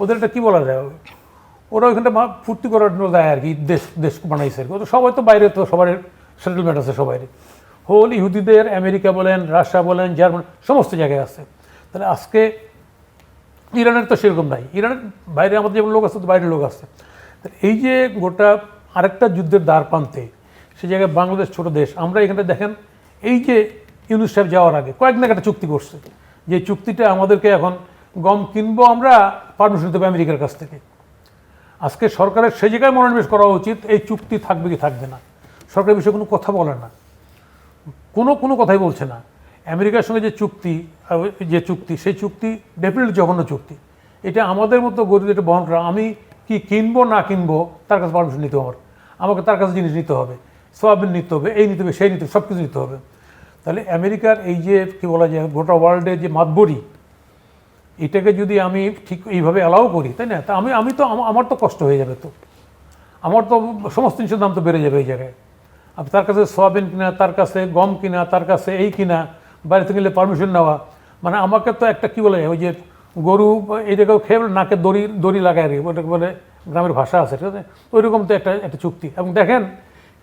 ওদের একটা কী বলা যায়, ওরা ওইখানটা ফুর্তি করার জন্য যায় আর কি, দেশ বানাইছে আর কি। সবাই তো বাইরে, তো সবার সেটেলমেন্ট আছে সবাই, হোল ইহুদিদের আমেরিকা বলেন, রাশিয়া বলেন, জার্মান সমস্ত জায়গায় আছে। তাহলে আজকে ইরানের তো সেরকম নাই, ইরানের বাইরে আমাদের যেমন লোক আছে তো বাইরের লোক আছে। এই যে গোটা আরেকটা যুদ্ধের দ্বার প্রান্তে, সেই জায়গায় বাংলাদেশ ছোট দেশ, আমরা এখানে দেখেন এই যে ইউনুস সাহেব যাওয়ার আগে কয়েকদিন একটা চুক্তি করছে, যে চুক্তিটা আমাদেরকে এখন গম কিনবো আমরা পারমিশন দেবো আমেরিকার কাছ থেকে। আজকে সরকারের সেই জায়গায় মনোনিবেশ করা উচিত এই চুক্তি থাকবে কি থাকবে না। সরকারের বিষয়ে কোনো কথা বলে না, কোনো কথাই বলছে না। আমেরিকার সঙ্গে যে চুক্তি সেই চুক্তি ডেফিনেটলি জঘন্য চুক্তি। এটা আমাদের মতো গরিব এটা বহন করা, আমি কি কিনবো না কিনবো তার কাছে পারমিশন নিতে হবে, আমাকে তার কাছে জিনিস নিতে হবে, সোয়াবিন নিতে হবে, এই নিতে হবে, সেই নিতে হবে, সব কিছু নিতে হবে। তাহলে আমেরিকার এই যে কী বলা যায় গোটা ওয়ার্ল্ডে যে মাতবরি, এটাকে যদি আমি ঠিক এইভাবে অ্যালাউ করি, তাই না, তা আমি তো আমার তো কষ্ট হয়ে যাবে। তো আমার তো সমস্ত জিনিসের দাম তো বেড়ে যাবে এই জায়গায়। আপনি তার কাছে সয়াবিন কিনা, তার কাছে গম কিনা, তার কাছে এই কিনা, বাইরে থেকে গেলে পারমিশন নেওয়া, মানে আমাকে তো একটা কী বলে ওই যে গরু এই জায়গায় খেয়ে নাকে দড়ি দড়ি লাগায় আর কি, ওটাকে বলে গ্রামের ভাষা আছে, ঠিক আছে, ওইরকম তো একটা চুক্তি। এবং দেখেন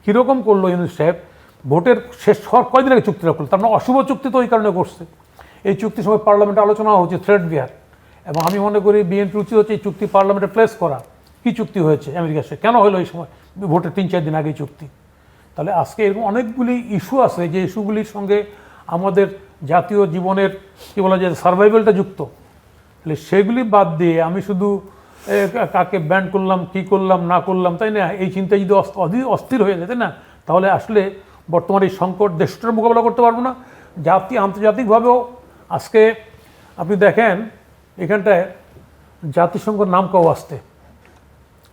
কীরকম করলো ইউনূস সাহেব, ভোটের শেষ হওয়ার কয়দিন আগে চুক্তিটা করলো। তার মানে অশুভ চুক্তি তো ওই কারণে করছে। এই চুক্তির সময় পার্লামেন্টে আলোচনা হচ্ছে থ্রেড দেওয়ার, এবং আমি মনে করি বিএনপি উচিত হচ্ছে এই চুক্তি পার্লামেন্টে প্লেস করা। কী চুক্তি হয়েছে আমেরিকার সাথে, কেন হলো এই সময় ভোটের 3-4 দিন আগে চুক্তি? তাহলে আজকে এরকম অনেকগুলি ইস্যু আছে যে ইস্যুগুলির সঙ্গে আমাদের জাতীয় জীবনের কী বলা যায় সার্ভাইভালটা যুক্ত। তাহলে সেগুলি বাদ দিয়ে আমি শুধু কাকে ব্যান করলাম, কী করলাম না করলাম, তাই না, এই চিন্তায় যদি অস্থির হয়ে যায়, তাই না, তাহলে আসলে বর্তমান এই সংকট দেশটার মোকাবেলা করতে পারবো না। আন্তর্জাতিকভাবেও আজকে আপনি দেখেন এখানটায় জাতিসংঘের নাম কেউ আসতে,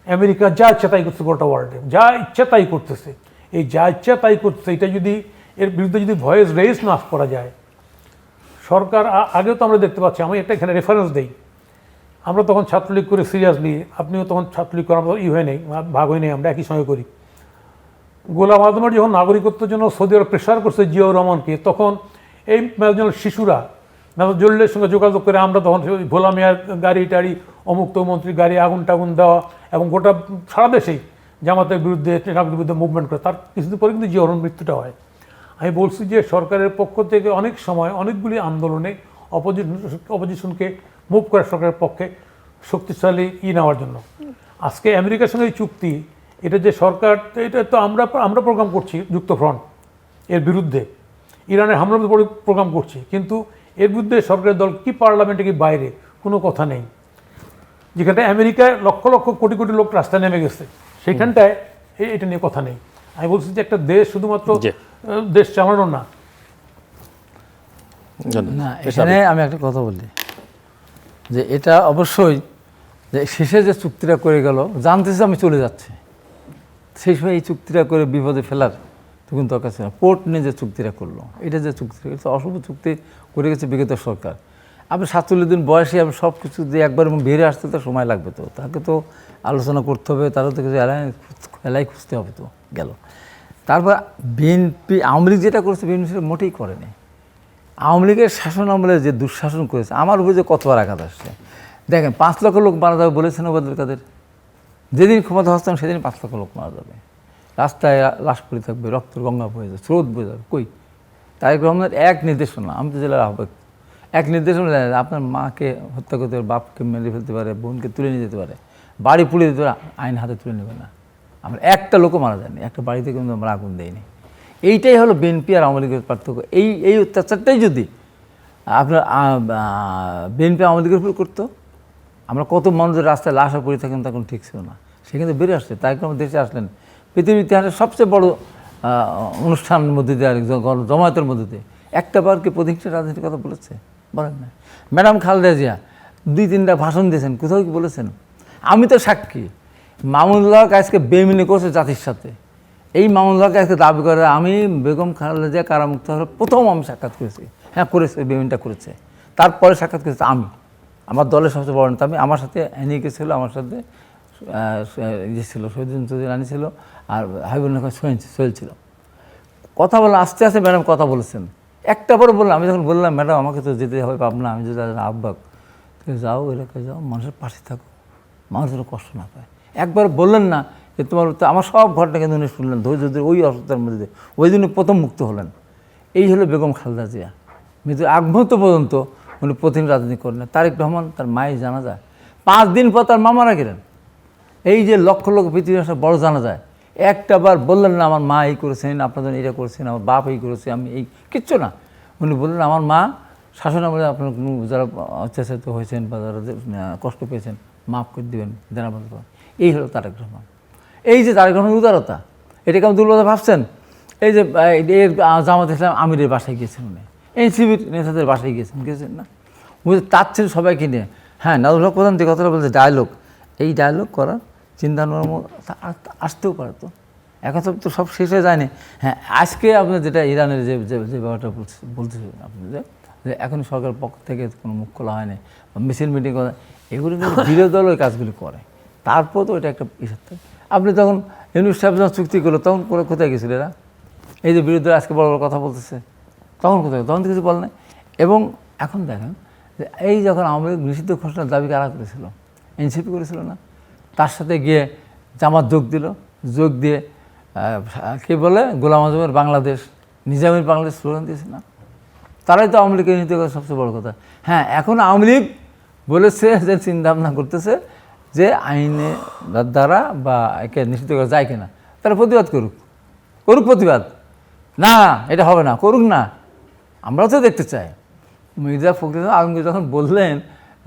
আমেরিকা যা ইচ্ছা তাই করছে, গোটা ওয়ার্ল্ডে যা ইচ্ছা তাই করতেছে। এই যা ইচ্ছা তাই করতেছে, এটা যদি এর বিরুদ্ধে যদি ভয়েস রেইজ না করা যায়, সরকার আগেও তো আমরা দেখতে পাচ্ছি, আমি একটা এখানে রেফারেন্স দিই, আমরা তখন ছাত্রলীগ করে সিরিয়াসলি, আপনিও তখন ছাত্রলীগ করে, আমরা হয়ে নেই, ভাগ হয়ে নেই, আমরা একই সঙ্গে করি। গোলাম আজমের যখন নাগরিকত্বের জন্য সৌদি আরব প্রেশার করছে জিয়াউর রহমানকে, তখন এই মেজর শিশুরা মেজর জলিলের সঙ্গে যোগাযোগ করে আমরা তখন ভোলা মিয়ার গাড়ি টাড়ি অমুক মন্ত্রীর গাড়ি আগুন টাগুন দেওয়া, এবং গোটা সারা দেশেই জামাতের বিরুদ্ধে নাগরিকদের বিরুদ্ধে মুভমেন্ট করে, তার কিছুদিন পরে কিন্তু জিয়াউর রহমানের মৃত্যুটা হয়। আমি বলছি যে সরকারের পক্ষ থেকে অনেক সময় অনেকগুলি আন্দোলনে অপোজিশনকে মুভ করে সরকারের পক্ষে শক্তিশালী নেওয়ার জন্য। আজকে আমেরিকার সঙ্গে এই চুক্তি, এটা যে সরকার, এটা তো আমরা প্রোগ্রাম করছি যুক্তফ্রন্ট এর বিরুদ্ধে, ইরানের হামলার প্রোগ্রাম করছি, কিন্তু এর বিরুদ্ধে সরকারের দল কি পার্লামেন্টে কি বাইরে কোনো কথা নেই। যেখানটায় আমেরিকায় লক্ষ লক্ষ কোটি কোটি লোক রাস্তায় নেমে গেছে, সেখানটায় এটা নিয়ে কথা নেই। আমি বলছি যে একটা দেশ শুধুমাত্র দেশ চালানো না। এখানে আমি একটা কথা বলি যে এটা অবশ্যই যে শেষে যে চুক্তিটা করে গেল, জানতেছে আমি চলে যাচ্ছি, সেই সময় এই চুক্তিটা করে বিপদে ফেলার তো কিন্তু দরকার ছিল না। পোর্ট নিয়ে যে চুক্তিটা করলো, এটা যে চুক্তিটা, এটা অশুভ চুক্তি করে গেছে বিগত সরকার। আপনি 47 দিন বয়সে আমি সব কিছু দিয়ে একবার বেরিয়ে আসতে তো সময় লাগবে, তো তাকে তো আলোচনা করতে হবে, তারও তো কিছু এলাই খুঁজতে হবে, তো গেল। তারপর বিএনপি আওয়ামী লীগ যেটা করেছে, বিএনপি সেটা মোটেই করেনি। আওয়ামী লীগের শাসন আমলে যে দুঃশাসন করেছে, আমার অভিযোগ কতবার আঘাত আসছে। দেখেন 5 লক্ষ লোক মারা যাবে বলেছেন ওবায়দুল কাদের, যেদিন ক্ষমতা হস্তান সেদিন 5 লক্ষ লোক মারা যাবে, রাস্তায় লাশ পড়ে থাকবে, রক্তের গঙ্গা বয়ে যাবে, স্রোত বয়ে যাবে। কই তারেক রহমানের এক নির্দেশনা, আমি তো জেলার আহ্বায়ক, এক নির্দেশনা আপনার মাকে হত্যা করতে পারে, বাপকে মেরে ফেলতে পারে, বোনকে তুলে নিয়ে যেতে পারে, বাড়ি পুড়ে দিতে পারে, আইন হাতে তুলে নেবে না। আমরা একটা লোকও মারা যায়নি, একটা বাড়িতে কিন্তু আমরা আগুন দেয়নি। এইটাই হলো বিএনপি আর আওয়ামী লীগের পার্থক্য। এই অত্যাচারটাই যদি আপনার বিএনপি আওয়ামী লীগের উপর করতো, আমরা কত মানুষের রাস্তায় লাশা পড়ে থাকেন তখন ঠিক ছিল না, সেখানে বেরিয়ে আসছে। তাই আমার দেশে আসলেন, পৃথিবীর ইতিহাসের সবচেয়ে বড় অনুষ্ঠানের মধ্যে দিয়ে, জমায়েতের মধ্যে দিয়ে একটা বার কি প্রতিহিংসা রাজনীতির কথা বলেছে? বলেন না। ম্যাডাম খালেদা জিয়া 2-3টা ভাষণ দিয়েছেন, কোথাও কি বলেছেন? আমি তো সাক্ষী, মামুনুল হক আজকে বেইমানি করছে জাতির সাথে। এই মামুনুল হক আজকে দাবি করে আমি বেগম খালেদা জিয়া কারামুক্ত হওয়ার প্রথম আমি সাক্ষাৎ করেছি। হ্যাঁ করেছে, বেইমানিটা করেছে। তারপরে সাক্ষাৎ করেছে আমি, আমার দলের সবচেয়ে বড় নেতা, আমি, আমার সাথে এনিকে ছিল, আমার সাথে ইয়ে ছিল, শহীদুদ্দিন চৌধুরী রানী ছিল, আর হাবিবুল্লাহ সোহেল ছিল। কথা বলে আস্তে আস্তে ম্যাডাম কথা বলেছেন, একটা পরে বললাম, আমি যখন বললাম ম্যাডাম আমাকে তো যেতে হবে পাবনা, আমি যদি আহ্বায়ক, তুমি যাও এলাকায় যাও, মানুষের পাশে থাকো, মানুষের কষ্ট না পায়। একবার বললেন না যে তোমার, আমার সব ঘটনা কিন্তু উনি শুনলেন ধৈর্য ধরে, ওই অসুবিধার মধ্যে ওই দিনে প্রথম মুক্ত হলেন। এই হলো বেগম খালেদা জিয়া। মৃত্যু আগ মুহূর্ত পর্যন্ত উনি প্রতিদিন রাজনীতি করলেন। তারেক রহমান তার মায়ের জানা যায়, 5 দিন পর তার মা মারা গেলেন। এই যে লক্ষ লক্ষ পৃথিবীর আসা বড় জানা যায়, একটা বার বললেন না আমার মা এই করেছেন, আপনাদের এটা করেছেন, আমার বাপ এই করেছে, আমি এই কিচ্ছু না। উনি বললেন আমার মা শাসন আমলে আপনার যারা অত্যাচারিত হয়েছেন বা যারা কষ্ট পেয়েছেন মাফ করে দেবেন, জানাবেন। এই হলো তারেক রহমান। এই যে তারেক রহমানের উদারতা, এটাকে আমি দুর্বলতা ভাবছেন? এই যে জামাত ইসলাম আমিরের বাসায় গিয়েছেন, উনি এনসিবির নেতাদের বাসায় গেছেন না, বুঝতে চাচ্ছেন সবাইকে নিয়ে। হ্যাঁ, নাজমুল হক প্রধান যে কথাটা বলছে ডায়লগ, এই ডায়লগ করার চিন্তা আসতেও পারে। তো এখন তো সব শেষ হয়ে যায়নি। হ্যাঁ, আজকে আপনার যেটা ইরানের যে ব্যাপারটা বলতেছেন আপনি, যে এখন সরকারের পক্ষ থেকে কোনো মুখ খোলা হয়নি বা মিছিল মিটিং করা, এগুলো কিন্তু বিরোধী দল ওই কাজগুলি করে, তারপর তো এটা একটা ইস্যু। আপনি তখন ইউনুস সাহেব যখন চুক্তি করলো তখন কোথায় গেছিল এরা? এই যে বিরুদ্ধে আজকে বড় বড় কথা বলতেছে, তখন কোথায়? তখন তো কিছু বলে নাই। এবং এখন দেখেন যে এই যখন আওয়ামী লীগ নিষিদ্ধ ঘোষণার দাবি কারা করেছিল? এনসিপি করেছিল না? তার সাথে গিয়ে জামাত যোগ দিল, যোগ দিয়ে কী বলে গোলাম আজমের বাংলাদেশ, নিজামের বাংলাদেশ স্লোগান দিয়েছে না? তারাই তো আওয়ামী লীগকে নিষিদ্ধ করার সবচেয়ে বড় কথা। হ্যাঁ, এখন আওয়ামী লীগ বলেছে যে চিন্তাভাবনা করতেছে যে আইনে দ্বারা বা একে নিষিদ্ধ করা যায় কিনা, তারা প্রতিবাদ করুক প্রতিবাদ। না, এটা হবে না, করুক না, আমরাও তো দেখতে চাই। মির্জা ফখরুল আলমগীর যখন বললেন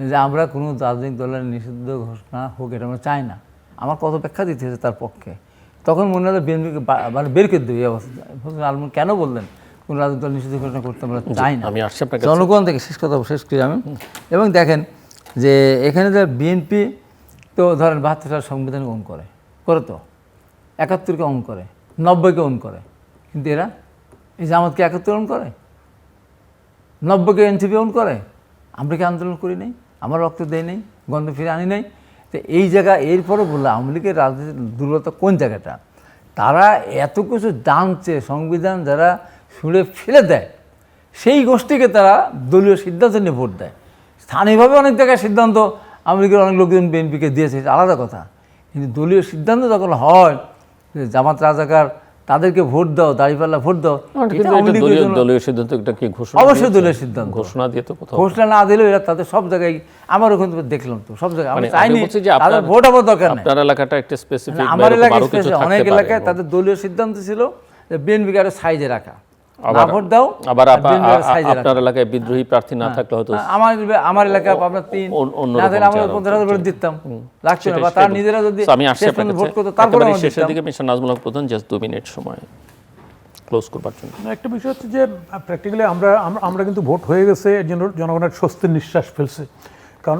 যে আমরা কোনো রাজনৈতিক দলের নিষিদ্ধ ঘোষণা হোক এটা আমরা চাই না, আমার কত ব্যাখ্যা দিতে হয়েছে তার পক্ষে। তখন মনে হলো বিএনপিকে মানে বের করে দেবে এই অবস্থা। ফখরুল আলমগীর কেন বললেন কোনো রাজনৈতিক দল নিষিদ্ধ ঘোষণা করতে আমরা চাই না? আমি আসছি আপনার কাছে। জনগণ থেকে শেষ করি আমি। এবং দেখেন যে এখানে যে বিএনপি তো ধরেন ৭২ সাল সংবিধানকে অন করে তো, ৭১কে অন করে, ৯০কে অন করে, কিন্তু এরা এই জামাতকে ৭১ অন করে, ৯০কে এনসিপি অন করে। আমরা কি আন্দোলন করি নাই? আমার রক্ত দেয় নেই, গন্ধ ফিরে আনি নাই? তো এই জায়গা এরপরে বললো আওয়ামী লীগের রাজনীতির দুর্বলতা কোন জায়গাটা? তারা এত কিছু জানছে, সংবিধান যারা ছুঁড়ে ফেলে দেয় সেই গোষ্ঠীকে তারা দলীয় সিদ্ধান্ত নিয়ে ভোট দেয়। স্থানীয়ভাবে অনেক জায়গায় সিদ্ধান্ত আওয়ামী লীগের অনেক লোকজন বিএনপিকে দিয়েছে, এটা আলাদা কথা। কিন্তু দলীয় সিদ্ধান্ত যখন হয় যে জামাত রাজাকার তাদেরকে ভোট দাও, দাঁড়িপাল্লা ভোট দাও, দলীয় সিদ্ধান্ত কি ঘোষণা? অবশ্যই দলীয় সিদ্ধান্ত। ঘোষণা দিয়ে তো কোথাও ঘোষণা না দিলেও এরা তাদের সব জায়গায়, আমার ওখানে দেখলাম তো সব জায়গায়, আমি মানে চাইনি আমি বলছি যে তাদের ভোট আবার দরকার নেই। আপনার এলাকাটা একটা স্পেসিফিক, আমার এলাকায় অনেক এলাকায় তাদের দলীয় সিদ্ধান্ত ছিল যে বিএনপিকে আরো সাইজে রাখা, না ভোট দাও। আবার আপনার এলাকায় বিদ্রোহী প্রার্থী না থাকলে হয়তো আমার এলাকায় আপনার ৩ না থাকলে আমরা 15,000 ভোট দিতাম, লাগছে না। বা তার নিজেরা যদি আমি আসছি আপনার ভোট কাছে করতো তারপরে শেষের দিকে মিস্টার নাজমুল হক প্রধান জাস্ট 2 মিনিট সময় ক্লোজ করবার জন্য। একটা বিষয় হচ্ছে যে প্র্যাকটিক্যালি আমরা কিন্তু ভোট হয়ে গেছে, এর জন্য জনগণের স্বস্তির নিঃশ্বাস ফেলছে। কারণ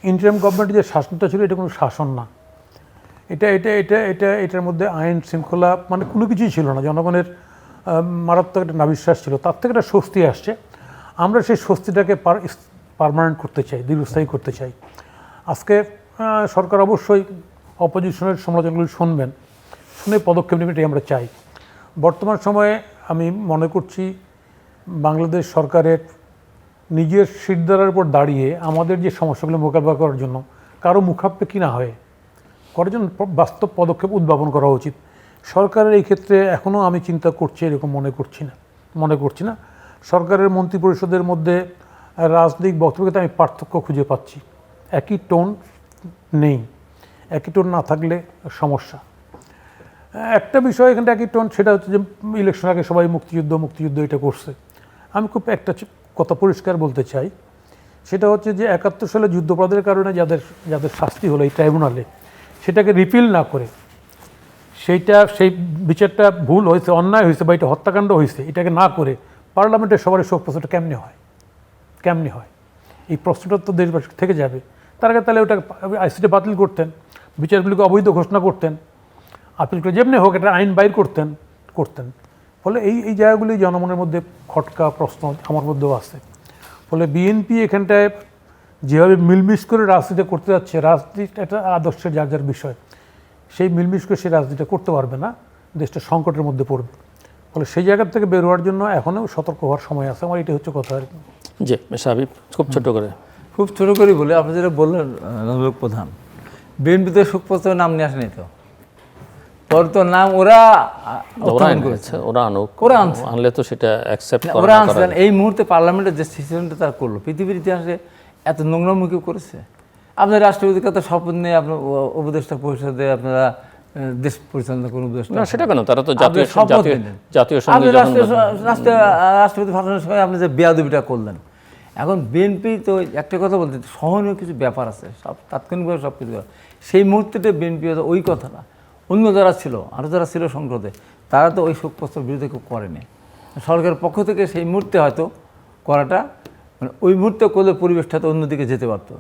ইন্টারিম গভর্নমেন্টের যে শাসনটা ছিল এটা কোনো শাসন না, এটার মধ্যে আইন শৃঙ্খলা মানে কোনো কিছুই ছিল না। জনগণের মারাত্মক একটা নাবিশ্বাস ছিল, তার থেকে একটা স্বস্তি আসছে। আমরা সেই স্বস্তিটাকে পার্মানেন্ট করতে চাই, দীর্ঘস্থায়ী করতে চাই। আজকে সরকার অবশ্যই অপোজিশনের সমালোচনাগুলি শুনবেন, শুনে পদক্ষেপ নেবেন, এটাই আমরা চাই। বর্তমান সময়ে আমি মনে করছি বাংলাদেশ সরকারের নিজের শিরদাঁড়ার উপর দাঁড়িয়ে আমাদের যে সমস্যাগুলো মোকাবিলা করার জন্য কারো মুখাপেক্ষী না হয়ে করার জন্য বাস্তব পদক্ষেপ উদ্ভাবন করা উচিত। সরকারের এই ক্ষেত্রে এখনও আমি চিন্তা করছি এরকম মনে করছি না। সরকারের মন্ত্রিপরিষদের মধ্যে রাজনৈতিক বক্তব্যতে আমি পার্থক্য খুঁজে পাচ্ছি। একই টোন নেই, একই টোন না থাকলে সমস্যা। একটা বিষয় এখানটা একই টোন, সেটা হচ্ছে যে ইলেকশন আগে সবাই মুক্তিযুদ্ধ এটা করছে। আমি খুব একটা কথা পরিষ্কার বলতে চাই, সেটা হচ্ছে যে ৭১ সালে যুদ্ধাপরাধের কারণে যাদের শাস্তি হলো এই ট্রাইব্যুনালে, সেটাকে রিপিল না করে, সেই বিচারটা ভুল হয়েছে, অন্যায় হয়েছে বা এটা হত্যাকাণ্ড হয়েছে, এটাকে না করে পার্লামেন্টের সবার শোক প্রশ্নটা কেমনি হয় এই প্রশ্নটা তো দেশবাসী থেকে যাবে। তার আগে তাহলে ওটা আইসিটি বাতিল করতেন, বিচারগুলিকে অবৈধ ঘোষণা করতেন, আপিল করে যেমনি হোক একটা আইন বাইর করতেন। ফলে এই জায়গাগুলি জনমনের মধ্যে খটকা প্রশ্ন আমার মধ্যেও আছে। ফলে বিএনপি এখানটায় যেভাবে মিলমিশ করে রাজনীতি করতে যাচ্ছে, রাজনীতি একটা আদর্শের যার বিষয়, সেই মিলমিশ করে সেই রাজনীতিটা করতে পারবে না, দেশটা সংকটের মধ্যে পড়বে। ফলে সেই জায়গা থেকে বের হওয়ার জন্য এখনও সতর্ক হওয়ার সময় আছে। আমার এটা হচ্ছে কথা আর কি। জি মিস্টার হাবিব, খুব ছোট করে বলে আপনি যেটা বললেন নাজমুল হক প্রধান, বিএনপিতে শোকপত্রের নাম নিয়ে আসেনি তো, পরে তো নাম ওরা আনলে তো সেটা অ্যাকসেপ্ট ওরা আনছিলেন। এই মুহূর্তে পার্লামেন্টের যে সিস্টেমটা তারা করলো, পৃথিবীর ইতিহাসে এত নোংরামুখী করেছে। আপনার রাষ্ট্রপতির কথা শপথ নিয়ে আপনার উপদেষ্টা পরিষদে আপনারা দেশ পরিচালনা করুন, উপদেষ্টা সেটা কেন, তারা তো জাতীয় রাষ্ট্রপতি ভাষণের সময় আপনি যে বেয়াদবিটা করলেন। এখন বিএনপি তো একটা কথা বলতে, সহনীয় কিছু ব্যাপার আছে, সব তাৎক্ষণিকভাবে সব কিছু, সেই মুহূর্তে বিএনপি ওই কথা না। অন্য যারা ছিল, আরও যারা ছিল সংসদে, তারা তো ওই শোকপত্রের বিরুদ্ধে কেউ করেনি। সরকারের পক্ষ থেকে সেই মুহূর্তে হয়তো করাটা, মানে ওই মুহূর্তে করলে পরিবেশটা তো অন্যদিকে যেতে পারতো।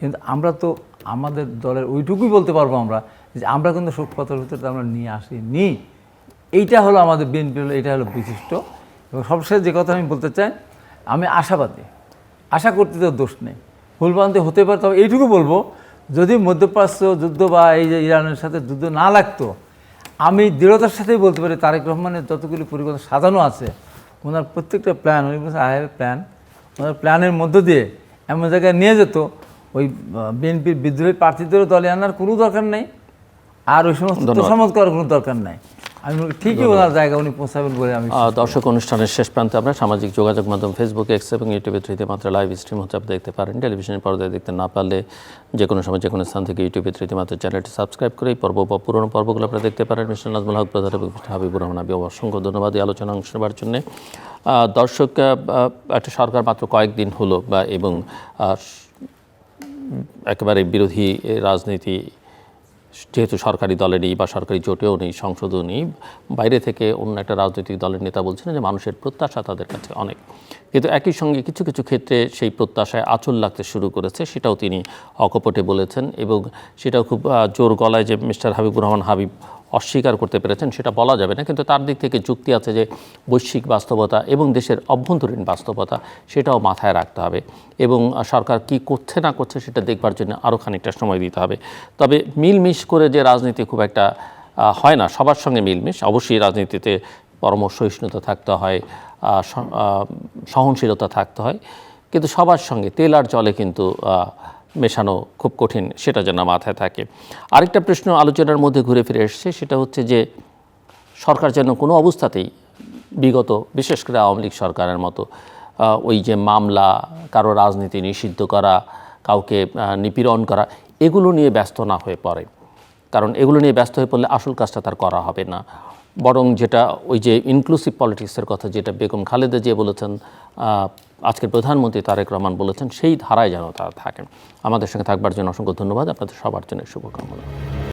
কিন্তু আমরা তো আমাদের দলের ওইটুকুই বলতে পারবো আমরা, যে আমরা কিন্তু শোকপত্রের ভিতরে আমরা নিয়ে আসিনি। এইটা হলো আমাদের বিএনপি, এইটা হলো বিশিষ্ট। এবং সবশেষে যে কথা আমি বলতে চাই, আমি আশাবাদী, আশা করতে তো দোষ নেই, ভুলভ্রান্তি হতে পারে। তবে এইটুকু বলবো, যদি মধ্যপ্রাচ্য যুদ্ধ বা এই যে ইরানের সাথে যুদ্ধ না লাগতো, আমি দৃঢ়তার সাথেই বলতে পারি তারেক রহমানের যতগুলি পরিকল্পনা সাজানো আছে, ওনার প্রত্যেকটা প্ল্যান, উনি বলছেন আই হ্যাভ প্ল্যান, ওনার প্ল্যানের মধ্য দিয়ে এমন জায়গায় নিয়ে যেত ওই বিএনপির বিদ্রোহী প্রার্থীদেরও দলে আনার কোনো দরকার নেই, আর ওই সমস্ত তোষামোদ করার কোনো দরকার নাই। আমি ঠিকই ওনার জায়গা উনি পৌঁছাবেন বলে আমি। দর্শক, অনুষ্ঠানের শেষ প্রান্তে আমরা সামাজিক যোগাযোগ মাধ্যম ফেসবুক, এক্স এবং ইউটিউবে তৃতীয় মাত্রা লাইভ স্ট্রিম হচ্ছে, আপনি দেখতে পারেন। টেলিভিশনের পর্দায় দেখতে না পারলে যে কোনো সময় যে কোনো স্থান থেকে ইউটিউবে তৃতীয় মাত্রা চ্যানেলটি সাবস্ক্রাইব করে এই পর্ব বা পুরোনো পর্বগুলো আপনারা দেখতে পারেন। মিস্টার নাজমুল হক প্রধান এবং হাবিবুর রহমান আবি, অসংখ্য ধন্যবাদ এই আলোচনা অংশ নেওয়ার জন্য। দর্শক, একটা সরকার মাত্র কয়েকদিন হলো এবং একেবারে বিরোধী রাজনীতি যেহেতু সরকারি দলে নেই বা সরকারি জোটেও নেই, সংসদও নেই, বাইরে থেকে অন্য একটা রাজনৈতিক দলের নেতা বলছেন যে মানুষের প্রত্যাশা তাদের কাছে অনেক, কিন্তু একই সঙ্গে কিছু কিছু ক্ষেত্রে সেই প্রত্যাশায় আঁচল লাগতে শুরু করেছে, সেটাও তিনি অকপটে বলেছেন এবং সেটাও খুব জোর গলায় যে মিস্টার হাবিবুর রহমান হাবিব অস্বীকার করতে পেরেছেন সেটা বলা যাবে না, কিন্তু তার দিক থেকে যুক্তি আছে যে বৈশ্বিক বাস্তবতা এবং দেশের অভ্যন্তরীণ বাস্তবতা সেটাও মাথায় রাখতে হবে এবং সরকার কি করছে না করছে সেটা দেখবার জন্য আরও খানিকটা সময় দিতে হবে। তবে মিলমিশ করে যে রাজনীতি খুব একটা হয় না, সবার সঙ্গে মিলমিশ, অবশ্যই রাজনীতিতে পরম সহিষ্ণুতা থাকতে হয়, সহনশীলতা থাকতে হয়, কিন্তু সবার সঙ্গে তেল আর জলে কিন্তু মেশানো খুব কঠিন, সেটা যেন মাথায় থাকে। আরেকটা প্রশ্ন আলোচনার মধ্যে ঘুরে ফিরে এসছে, সেটা হচ্ছে যে সরকার যেন কোনো অবস্থাতেই বিগত বিশেষ করে আওয়ামী লীগ সরকারের মতো ওই যে মামলা, কারো রাজনীতি নিষিদ্ধ করা, কাউকে নিপীড়ন করা, এগুলো নিয়ে ব্যস্ত না হয়ে পড়ে, কারণ এগুলো নিয়ে ব্যস্ত হয়ে পড়লে আসল কাজটা তার করা হবে না। বরং যেটা ওই যে ইনক্লুসিভ পলিটিক্সের কথা যেটা বেগম খালেদা জিয়া বলেছেন, আজকের প্রধানমন্ত্রী তারেক রহমান বলেছেন, সেই ধারায় যেন তারা থাকেন। আমাদের সঙ্গে থাকবার জন্য অসংখ্য ধন্যবাদ, আপনাদের সবার জন্য শুভকামনা।